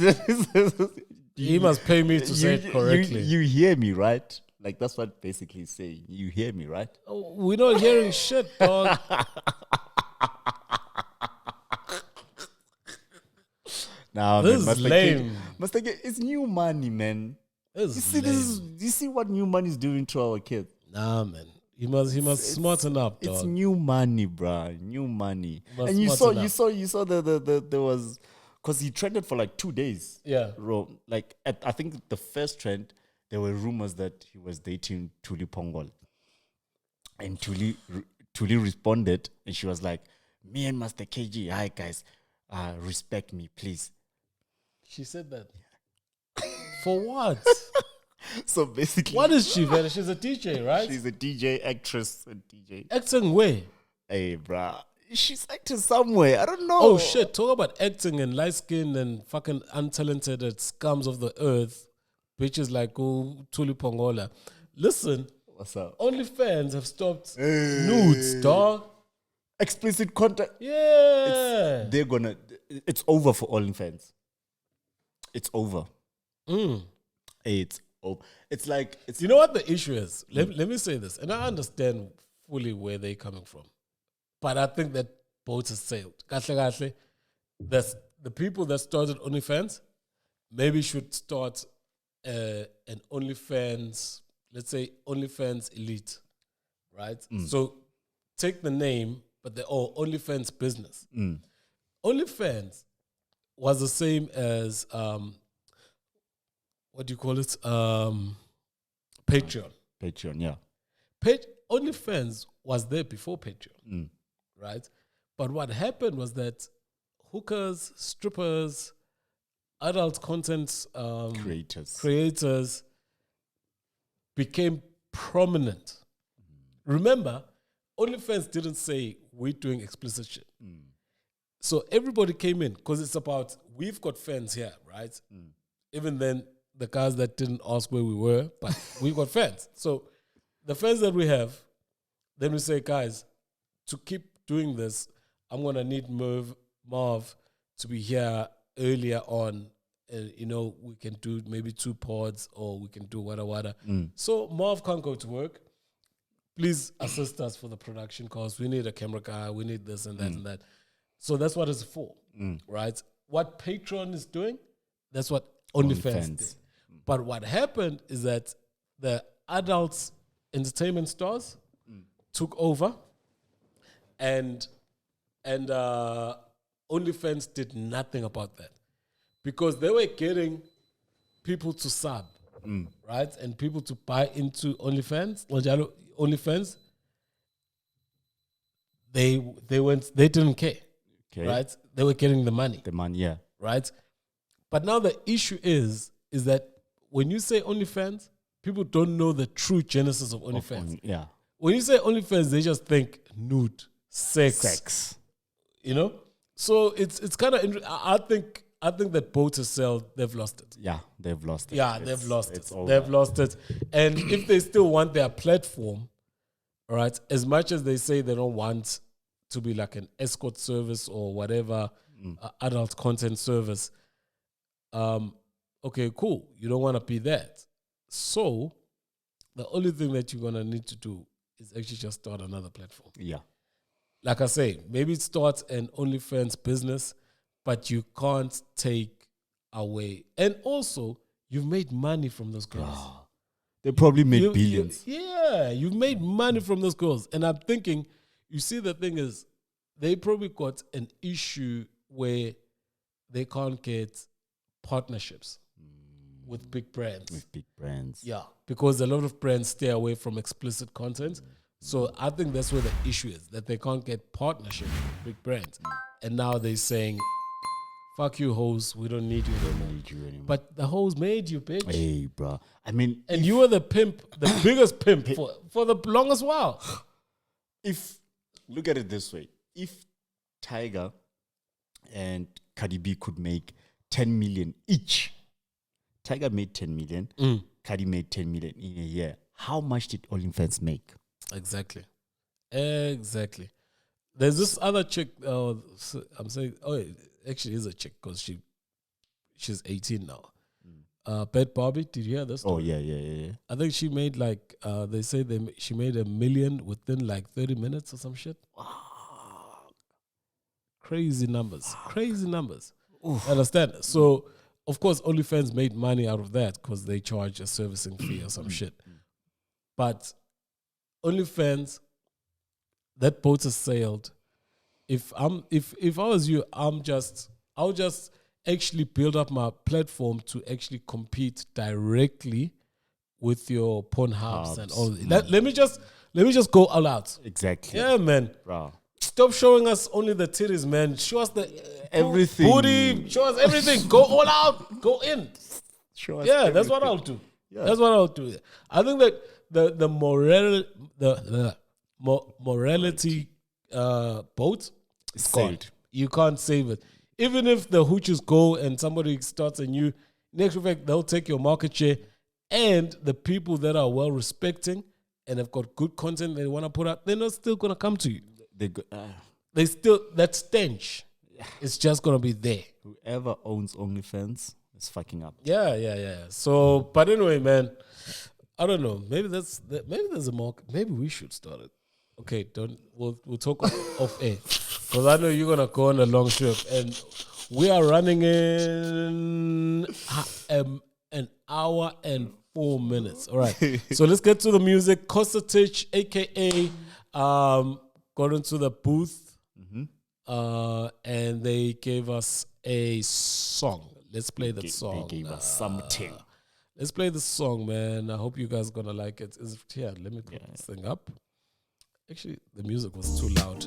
He must pay me to say it correctly. You hear me, right? Like, that's what basically he's saying. You hear me, right? We're not hearing shit, dog. Nah, this man, is lame. Master K, it's new money, man. You see what new money is doing to our kids? Nah, man. He must smarten up, dog. It's new money, bruh. New money. And you saw there was, because he trended for like 2 days. Yeah. Like, I think the first trend, there were rumors that he was dating Tuli Pongol. And Tuli responded, and she was like, me and Master KG, hi guys, respect me, please. She said that. For what? So basically, what is she, man? She's a DJ, right? She's a DJ, actress, and DJ. Acting where? Hey, bruh. She's acting somewhere. I don't know. Oh, shit. Talk about acting and light skin and fucking untalented scums of the earth. Bitches like Tuli Pongola. Listen. What's up? OnlyFans have stopped nudes, dog. Explicit content. Yeah. It's over for OnlyFans. It's over. It's over. It's like, you know what the issue is? Let me say this, and I understand fully where they're coming from, but I think that boat has sailed. Kahle, that's the people that started OnlyFans maybe should start an OnlyFans, let's say OnlyFans Elite, right? So take the name, but they're all OnlyFans business. OnlyFans was the same as what do you call it? Patreon. Patreon, yeah. OnlyFans was there before Patreon, right? But what happened was that hookers, strippers, adult content creators became prominent. Remember, OnlyFans didn't say we're doing explicit shit. So everybody came in because it's about, we've got fans here, right? Even then, the guys that didn't ask where we were, but we've got fans. So the fans that we have, then we say, guys, to keep doing this, I'm going to need Marv to be here earlier on. We can do maybe 2 pods or we can do wada. So Marv can't go to work. Please assist us for the production costs. We need a camera guy. We need this and that and that. So that's what it's for, right? What Patreon is doing, that's what OnlyFans did. But what happened is that the adult entertainment stars took over, and OnlyFans did nothing about that because they were getting people to sub, right? And people to buy into OnlyFans, they didn't care, right? They were getting the money. Right? But now the issue is that when you say OnlyFans, people don't know the true genesis of OnlyFans. When you say OnlyFans, they just think nude, sex. You know? So it's kind of I think that both to sell, they've lost it. Yeah, they've lost it. Yeah, they've lost it. They've lost it. And if they still want their platform, right, as much as they say they don't want to be like an escort service or whatever, adult content service, okay, cool. You don't want to be that. So the only thing that you're going to need to do is actually just start another platform. Yeah. Like I say, maybe start an OnlyFans business, but you can't take away. And also, you've made money from those girls. They probably made billions. You've made money from those girls. And I'm thinking, you see, the thing is, they probably got an issue where they can't get partnerships with big brands. Yeah, because a lot of brands stay away from explicit content. So I think that's where the issue is, that they can't get partnership with big brands. And now they're saying, fuck you, hoes, we don't need you anymore. But the hoes made you, bitch. Hey, bro. I mean... And you were the pimp, the biggest pimp for the longest while. Look at it this way. If Tiger and Cardi B could make 10 million each, Tiger made 10 million, Cardi made 10 million in a year. How much did OnlyFans make? Exactly. There's this other chick, I'm saying, it actually is a chick because she's 18 now. Bad Barbie, did you hear this? Oh, yeah. I think she made they say she made $1 million within like 30 minutes or some shit. Wow. Crazy numbers. Oof. Understand? So, of course, OnlyFans made money out of that because they charge a servicing fee or some shit. But OnlyFans, that boat has sailed. If I was you, I'll just actually build up my platform to actually compete directly with your Pornhubs and all that. Let me just go all out. Exactly. Yeah, man. Bro. Stop showing us only the titties, man. Show us the everything. Booty. Show us everything. Go all out. Go in. Show us everything. That's what I'll do. Yeah. That's what I'll do. I think that the morality boat is gone. You can't save it. Even if the hooches go and somebody starts a new, next effect, they'll take your market share, and the people that are well respecting and have got good content they want to put out, they're not still gonna come to you. They still, that stench is just gonna be there. Whoever owns OnlyFans is fucking up. Yeah. So, but anyway, man, I don't know. Maybe there's a market. Maybe we should start it. Okay, we'll talk off air, because I know you're gonna go on a long trip, and we are running in an hour and 4 minutes. All right, so let's get to the music. Costa Titch, aka got into the booth, and they gave us a song. Let's play that song. They gave us something. Let's play the song, man. I hope you guys gonna like it. Let me put this thing up. Actually, the music was too loud.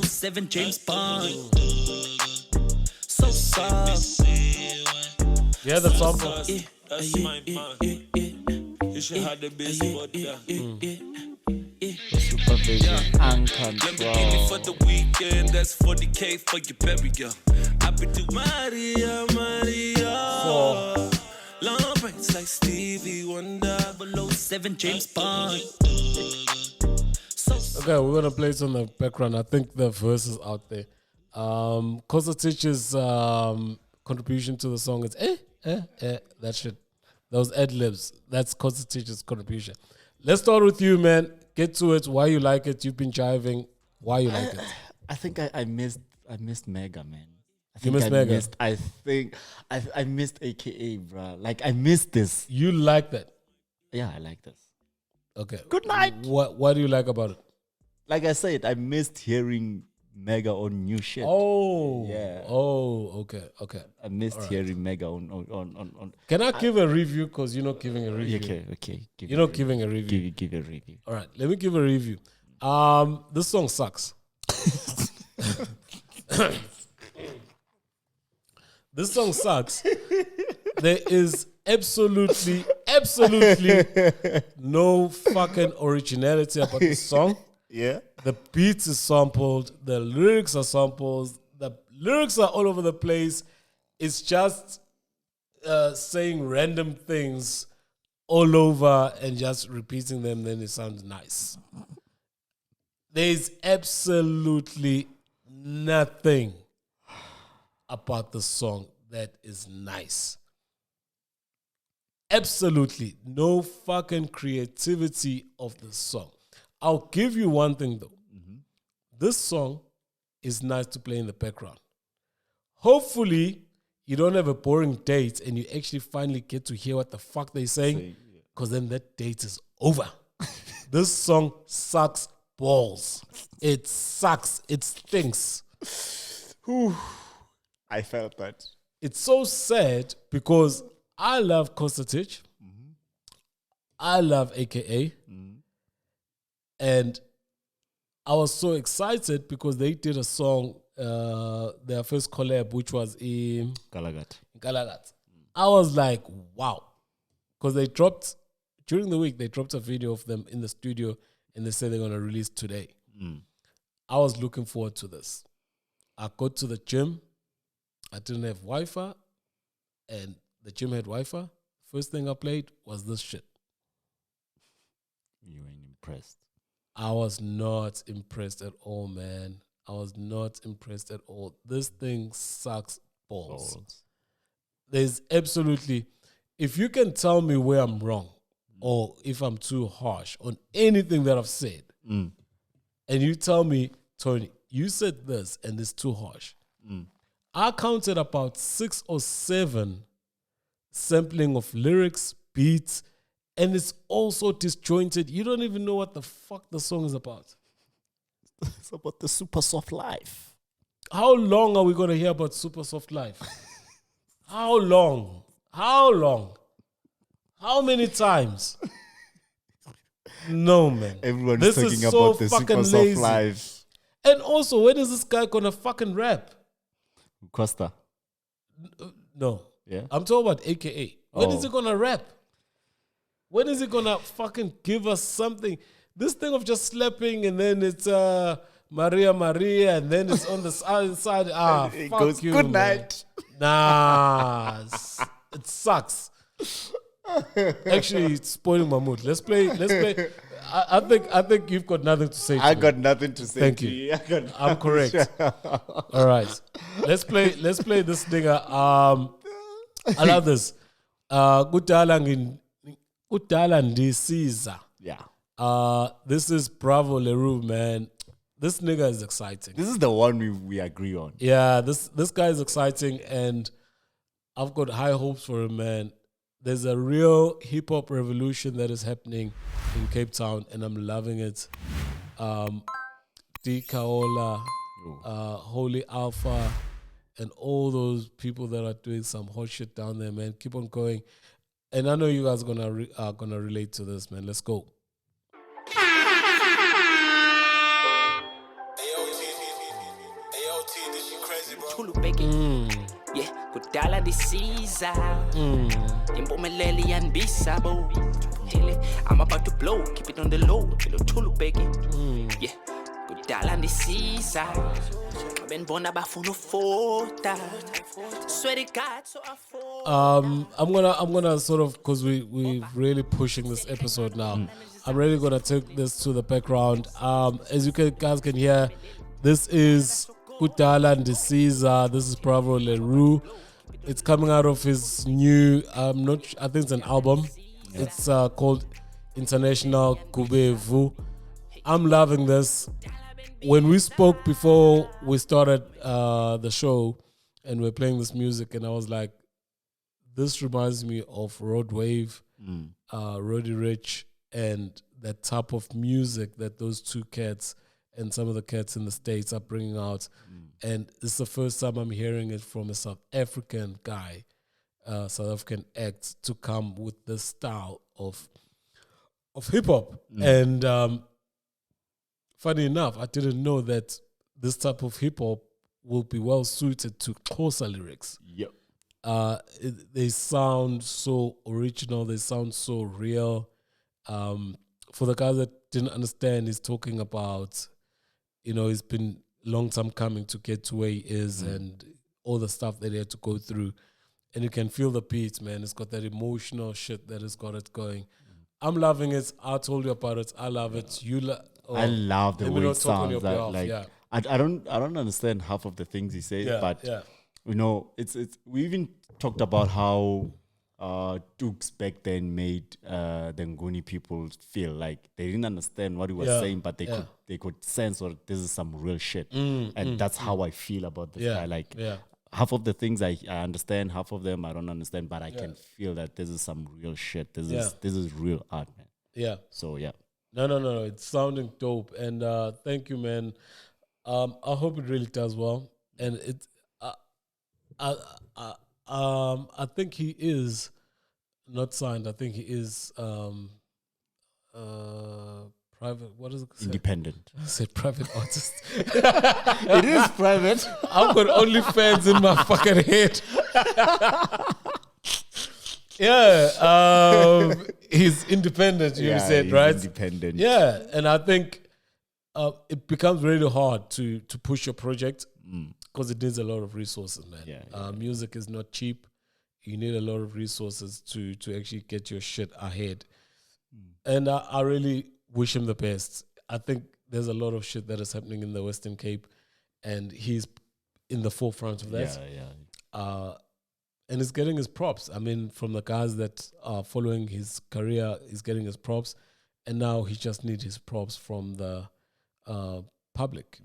007 James Bond. So soft. Yeah, the song. That's my man. You should have the best supervision and control. Let me give me for the weekend. That's 40K for your burial. I be do Maria. Long braids like Stevie Wonder. 007 James Bond. Okay, we're gonna play it on the background. I think the verse is out there. Costa Titch's contribution to the song is that shit. Those ad-libs. That's Costa Titch's contribution. Let's start with you, man. Get to it. Why you like it? You've been jiving. Why you like it? I think I missed Mega, man. You missed Mega? I missed AKA, bro. Like, I missed this. You like that? Yeah, I like this. Okay. Good night. What do you like about it? Like I said, I missed hearing Mega on new shit. Oh, yeah. Oh, okay. I missed hearing Mega on. Can I give a review? Because you're not giving a review. Okay. You're not giving a review. Give a review. All right, let me give a review. This song sucks. This song sucks. There is absolutely no fucking originality about this song. Yeah. The beats is sampled. The lyrics are sampled. The lyrics are all over the place. It's just saying random things all over and just repeating them. Then it sounds nice. There's absolutely nothing about the song that is nice. Absolutely no fucking creativity of the song. I'll give you one thing though. Mm-hmm. This song is nice to play in the background. Hopefully, you don't have a boring date and you actually finally get to hear what the fuck they're saying, because then that date is over. This song sucks balls. It sucks. It stinks. Whew. I felt that. It's so sad because I love Costa Titch. Mm-hmm. I love AKA. Mm-hmm. And I was so excited because they did a song, their first collab, which was in Galagat. I was like, wow. Because they dropped, during the week, they dropped a video of them in the studio and they said they're going to release today. Mm. I was looking forward to this. I got to the gym. I didn't have Wi-Fi. And the gym had Wi-Fi. First thing I played was this shit. You ain't impressed. I was not impressed at all, man. I was not impressed at all. This thing sucks balls. There's absolutely... If you can tell me where I'm wrong or if I'm too harsh on anything that I've said, and you tell me, Tony, you said this and it's too harsh. I counted about 6 or 7 sampling of lyrics, beats, and it's also disjointed. You don't even know what the fuck the song is about. It's about the super soft life. How long are we going to hear about super soft life? How long? How long? How many times? No, man. Everyone's talking about the super soft life. And also, when is this guy going to fucking rap? Costa. No. Yeah. I'm talking about AKA. When is he going to rap? When is he going to fucking give us something? This thing of just slapping and then it's Maria, and then it's on the side. It fuck goes, you, good night. Nah. It sucks. Actually, it's spoiling my mood. Let's play. I think you've got nothing to say. I got nothing to say. Thank you. I'm correct. All right. Let's play this nigga. I love this. Kudala Ndisiza. Yeah. This is Bravo Leroux, man. This nigga is exciting. This is the one we agree on. Yeah, this guy is exciting, and I've got high hopes for him, man. There's a real hip-hop revolution that is happening in Cape Town, and I'm loving it. D. Kaola, Holy Alpha, and all those people that are doing some hot shit down there, man. Keep on going. And I know you guys are gonna relate to this, man. Let's go. Yeah, Kudala Ndisiza. Impumeleli yanibisabo. I'm about to blow, keep it on the low. Tulu begging. Yeah, Kudala Ndisiza. Ben bona bafuna fota. Swear to God, so I'm gonna sort of, because we're really pushing this episode now. I'm really gonna take this to the background. As you guys can hear, this is Kudala Ndisiza. This is Bravo Leroux. It's coming out of his new, I think it's an album. Yeah. It's called International Kubevu. I'm loving this. When we spoke before we started the show and we're playing this music, and I was like, this reminds me of Road Wave, Roddy Rich, and that type of music that those two cats and some of the cats in the States are bringing out. And it's the first time I'm hearing it from a South African guy, South African act, to come with this style of hip hop. And funny enough, I didn't know that this type of hip hop will be well suited to Xhosa lyrics. Yep. They sound so original. They sound so real. For the guys that didn't understand, he's talking about, he's been long time coming to get to where he is and all the stuff that he had to go through. And you can feel the beats, man. It's got that emotional shit that has got it going. I'm loving it. I told you about it. I love it. I love the way it sounds. Yeah. I don't understand half of the things he says, but it's we even talked about how Dukes back then made the Nguni people feel like they didn't understand what he was saying, but they could sense this is some real shit, and that's how I feel about this guy. Like half of the things I understand, half of them I don't understand, but I can feel that this is some real shit. This is real art, man. Yeah. So yeah. No. It's sounding dope, and thank you, man. I hope it really does well, and I think he is not signed. I think he is private. What is it? Independent. I said private artist. It is private. I've got OnlyFans in my fucking head. He's independent. You said right. Independent. Yeah, and I think it becomes really hard to push your project because it needs a lot of resources, man. Music is not cheap. You need a lot of resources to actually get your shit ahead. And I really wish him the best. I think there's a lot of shit that is happening in the Western Cape, and he's in the forefront of that. And he's getting his props. I mean, from the guys that are following his career, he's getting his props. And now he just needs his props from the public,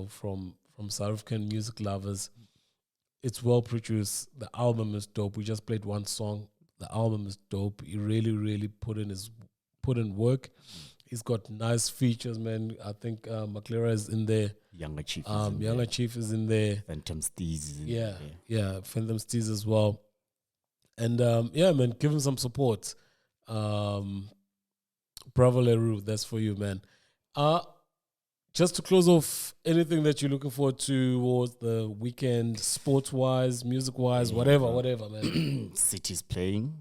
from South African music lovers. It's well produced. The album is dope. We just played one song. The album is dope. He really, really put in work. He's got nice features, man. I think McLaren is in there. Younger Chief is in there. Phantom Steez. Phantom Steez as well. And man, give him some support. Bravo Roux, that's for you, man. Just to close off, anything that you're looking forward to towards the weekend, sports-wise, music-wise, whatever, man. City's playing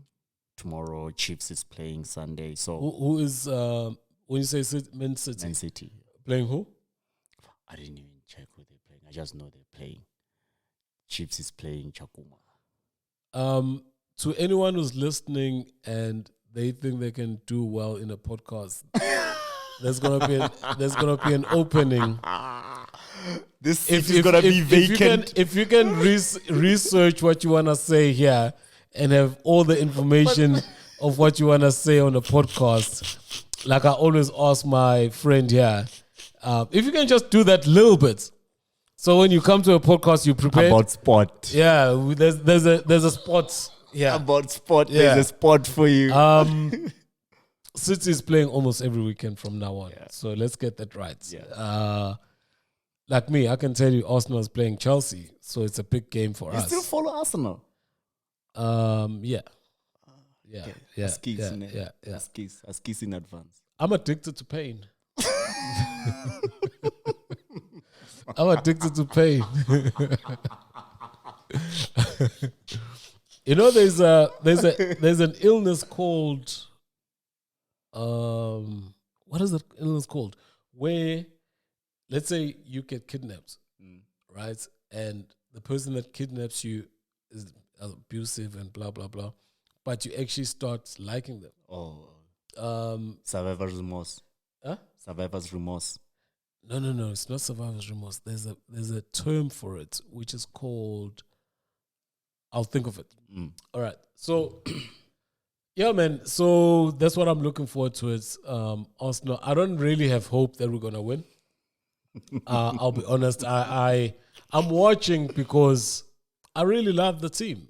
tomorrow. Chiefs is playing Sunday. So who is when you say Man City? Man City playing who? I didn't even check who they're playing. I just know they're playing. Chiefs is playing Chakuma. To anyone who's listening and they think they can do well in a podcast. There's gonna be an opening. This is gonna be vacant. If you can research what you wanna say here and have all the information of what you wanna say on the podcast, like I always ask my friend here, if you can just do that little bit, so when you come to a podcast, you prepare about sport. Yeah, there's a spot. Yeah, about sport. Yeah. There's a spot for you. City is playing almost every weekend from now on. Yeah. So let's get that right. Yeah. Like me, I can tell you Arsenal is playing Chelsea. So it's a big game for us. You still follow Arsenal? Yeah. Yeah. Askis in advance. I'm addicted to pain. I'm addicted to pain. There's an illness called what is that illness called? Where, let's say you get kidnapped, right? And the person that kidnaps you is abusive and blah, blah, blah. But you actually start liking them. Survivor's remorse. Huh? Survivor's remorse. No, it's not survivor's remorse. There's a term for it, which is called, I'll think of it. All right. So... Yeah, man. So that's what I'm looking forward to. It's Arsenal. I don't really have hope that we're gonna win. I'll be honest. I'm watching because I really love the team.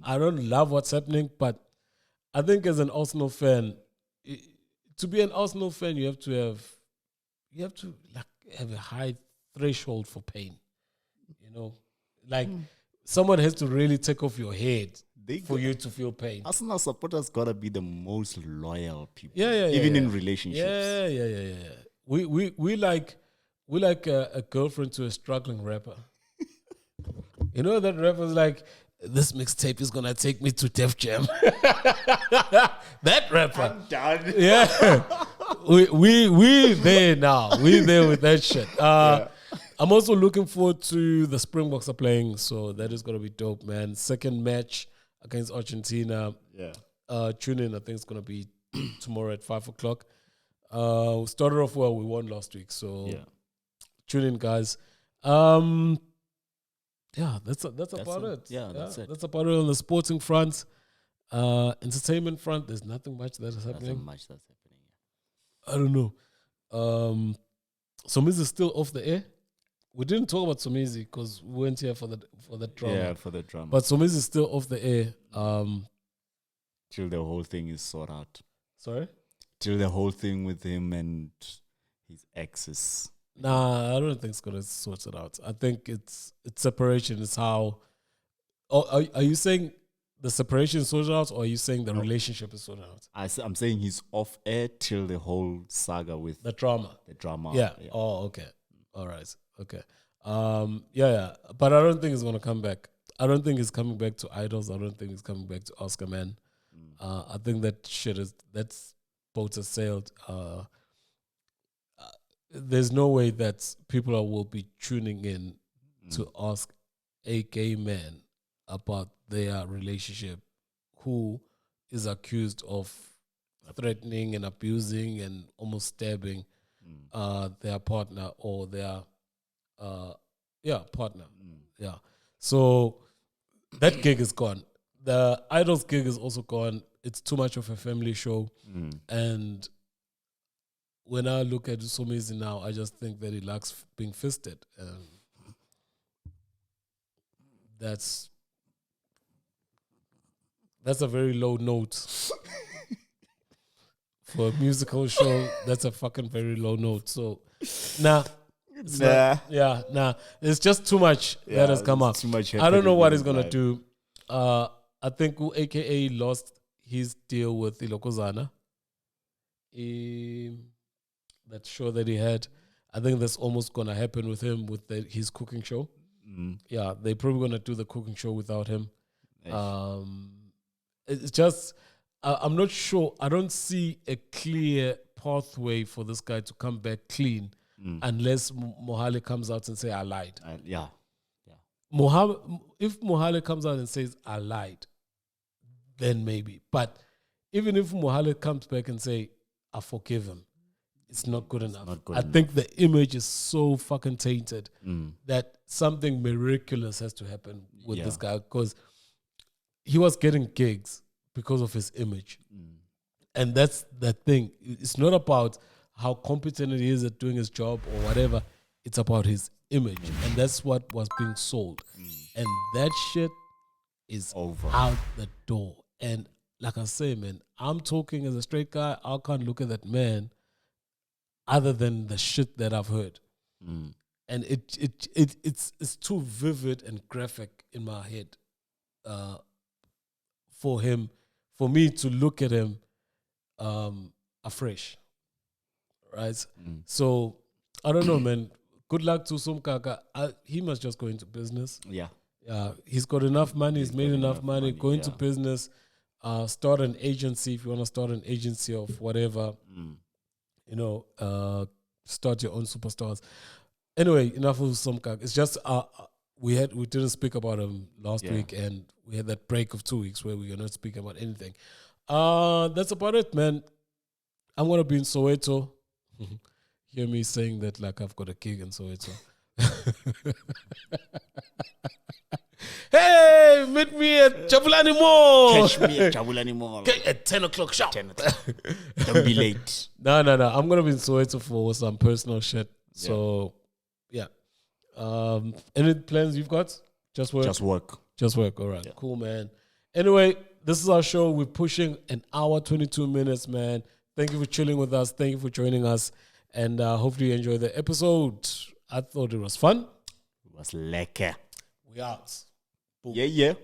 I don't love what's happening, but I think as an Arsenal fan, to be an Arsenal fan, you have to like have a high threshold for pain. You know, like someone has to really take off your head for you to feel pain. Arsenal supporters gotta be the most loyal people. Yeah. Even in relationships. Yeah. We like a girlfriend to a struggling rapper. You know that rapper's like, this mixtape is gonna take me to DefJam. That rapper. I'm done. Yeah. we there now. We there with that shit. I'm also looking forward to the Springboks are playing, so that is gonna be dope, man. Second match against Argentina. Yeah. Tune in. I think it's gonna be tomorrow at 5:00. We started off well. We won last week, so tune in, guys. Yeah, that's about it. Yeah, that's it. That's about it on the sporting front. Entertainment front, there's nothing much that is happening. Nothing much that's happening. I don't know. Somizi is still off the air. We didn't talk about Somizi because we went here for the drama. Yeah, for the drama. But Somizi is still off the air. Till the whole thing is sorted out. Sorry? Till the whole thing with him and his exes. Nah, I don't think it's gonna sort it out. I think it's separation. It's how. Oh, are you saying the separation is sorted out, or are you saying the relationship is sorted out? I'm saying he's off air till the whole saga with the drama. Yeah. Oh, okay. All right. Okay. Yeah. But I don't think it's gonna come back. I don't think it's coming back to Idols. I don't think it's coming back to Oscar Man. I think that shit that's boat has sailed. There's no way that people will be tuning in to ask a gay man about their relationship who is accused of threatening and abusing and almost stabbing their partner or their partner. Yeah. So that gig is gone. The Idols gig is also gone. It's too much of a family show. And when I look at Somizi now, I just think that he lacks being fisted. That's a very low note for a musical show. That's a fucking very low note. So, it's just too much that has come up. Too much. I don't know what he's gonna do. I think AKA lost his deal with Ilokozana. That show that he had, I think that's almost gonna happen with him with his cooking show. Yeah, they're probably gonna do the cooking show without him. It's just I'm not sure. I don't see a clear pathway for this guy to come back clean unless Mohale comes out and say I lied. If Mohale comes out and says I lied, then maybe. But even if Mohale comes back and say I forgive him, it's not good enough. I think the image is so fucking tainted that something miraculous has to happen with this guy because he was getting gigs because of his image. And that's the thing. It's not about how competent he is at doing his job or whatever. It's about his image. And that's what was being sold. And that shit is over, out the door. And like I say, man, I'm talking as a straight guy. I can't look at that man other than the shit that I've heard. And it's too vivid and graphic in my head for me to look at him afresh. Right? So, I don't know, man. Good luck to Sumkaka. He must just go into business. Yeah. He's got enough money. He's made enough money. Go into business. Start an agency if you want to start an agency of whatever. Start your own superstars. Anyway, enough of Sumkaka. It's just we didn't speak about him last week, and we had that break of 2 weeks where we were not speaking about anything. That's about it, man. I'm gonna be in Soweto. Hear me saying that like I've got a gig in Soweto. Hey, meet me at Jabulani Mall. Catch me at Jabulani Mall at 10 o'clock sharp. Don't be late. No. I'm gonna be in Soweto for some personal shit. So, yeah. Any plans you've got? Just work. All right. Yeah. Cool, man. Anyway, this is our show. We're pushing an hour, 22 minutes, man. Thank you for chilling with us. Thank you for joining us. And hopefully you enjoyed the episode. I thought it was fun. It was lekker. We out. Boom. Yeah.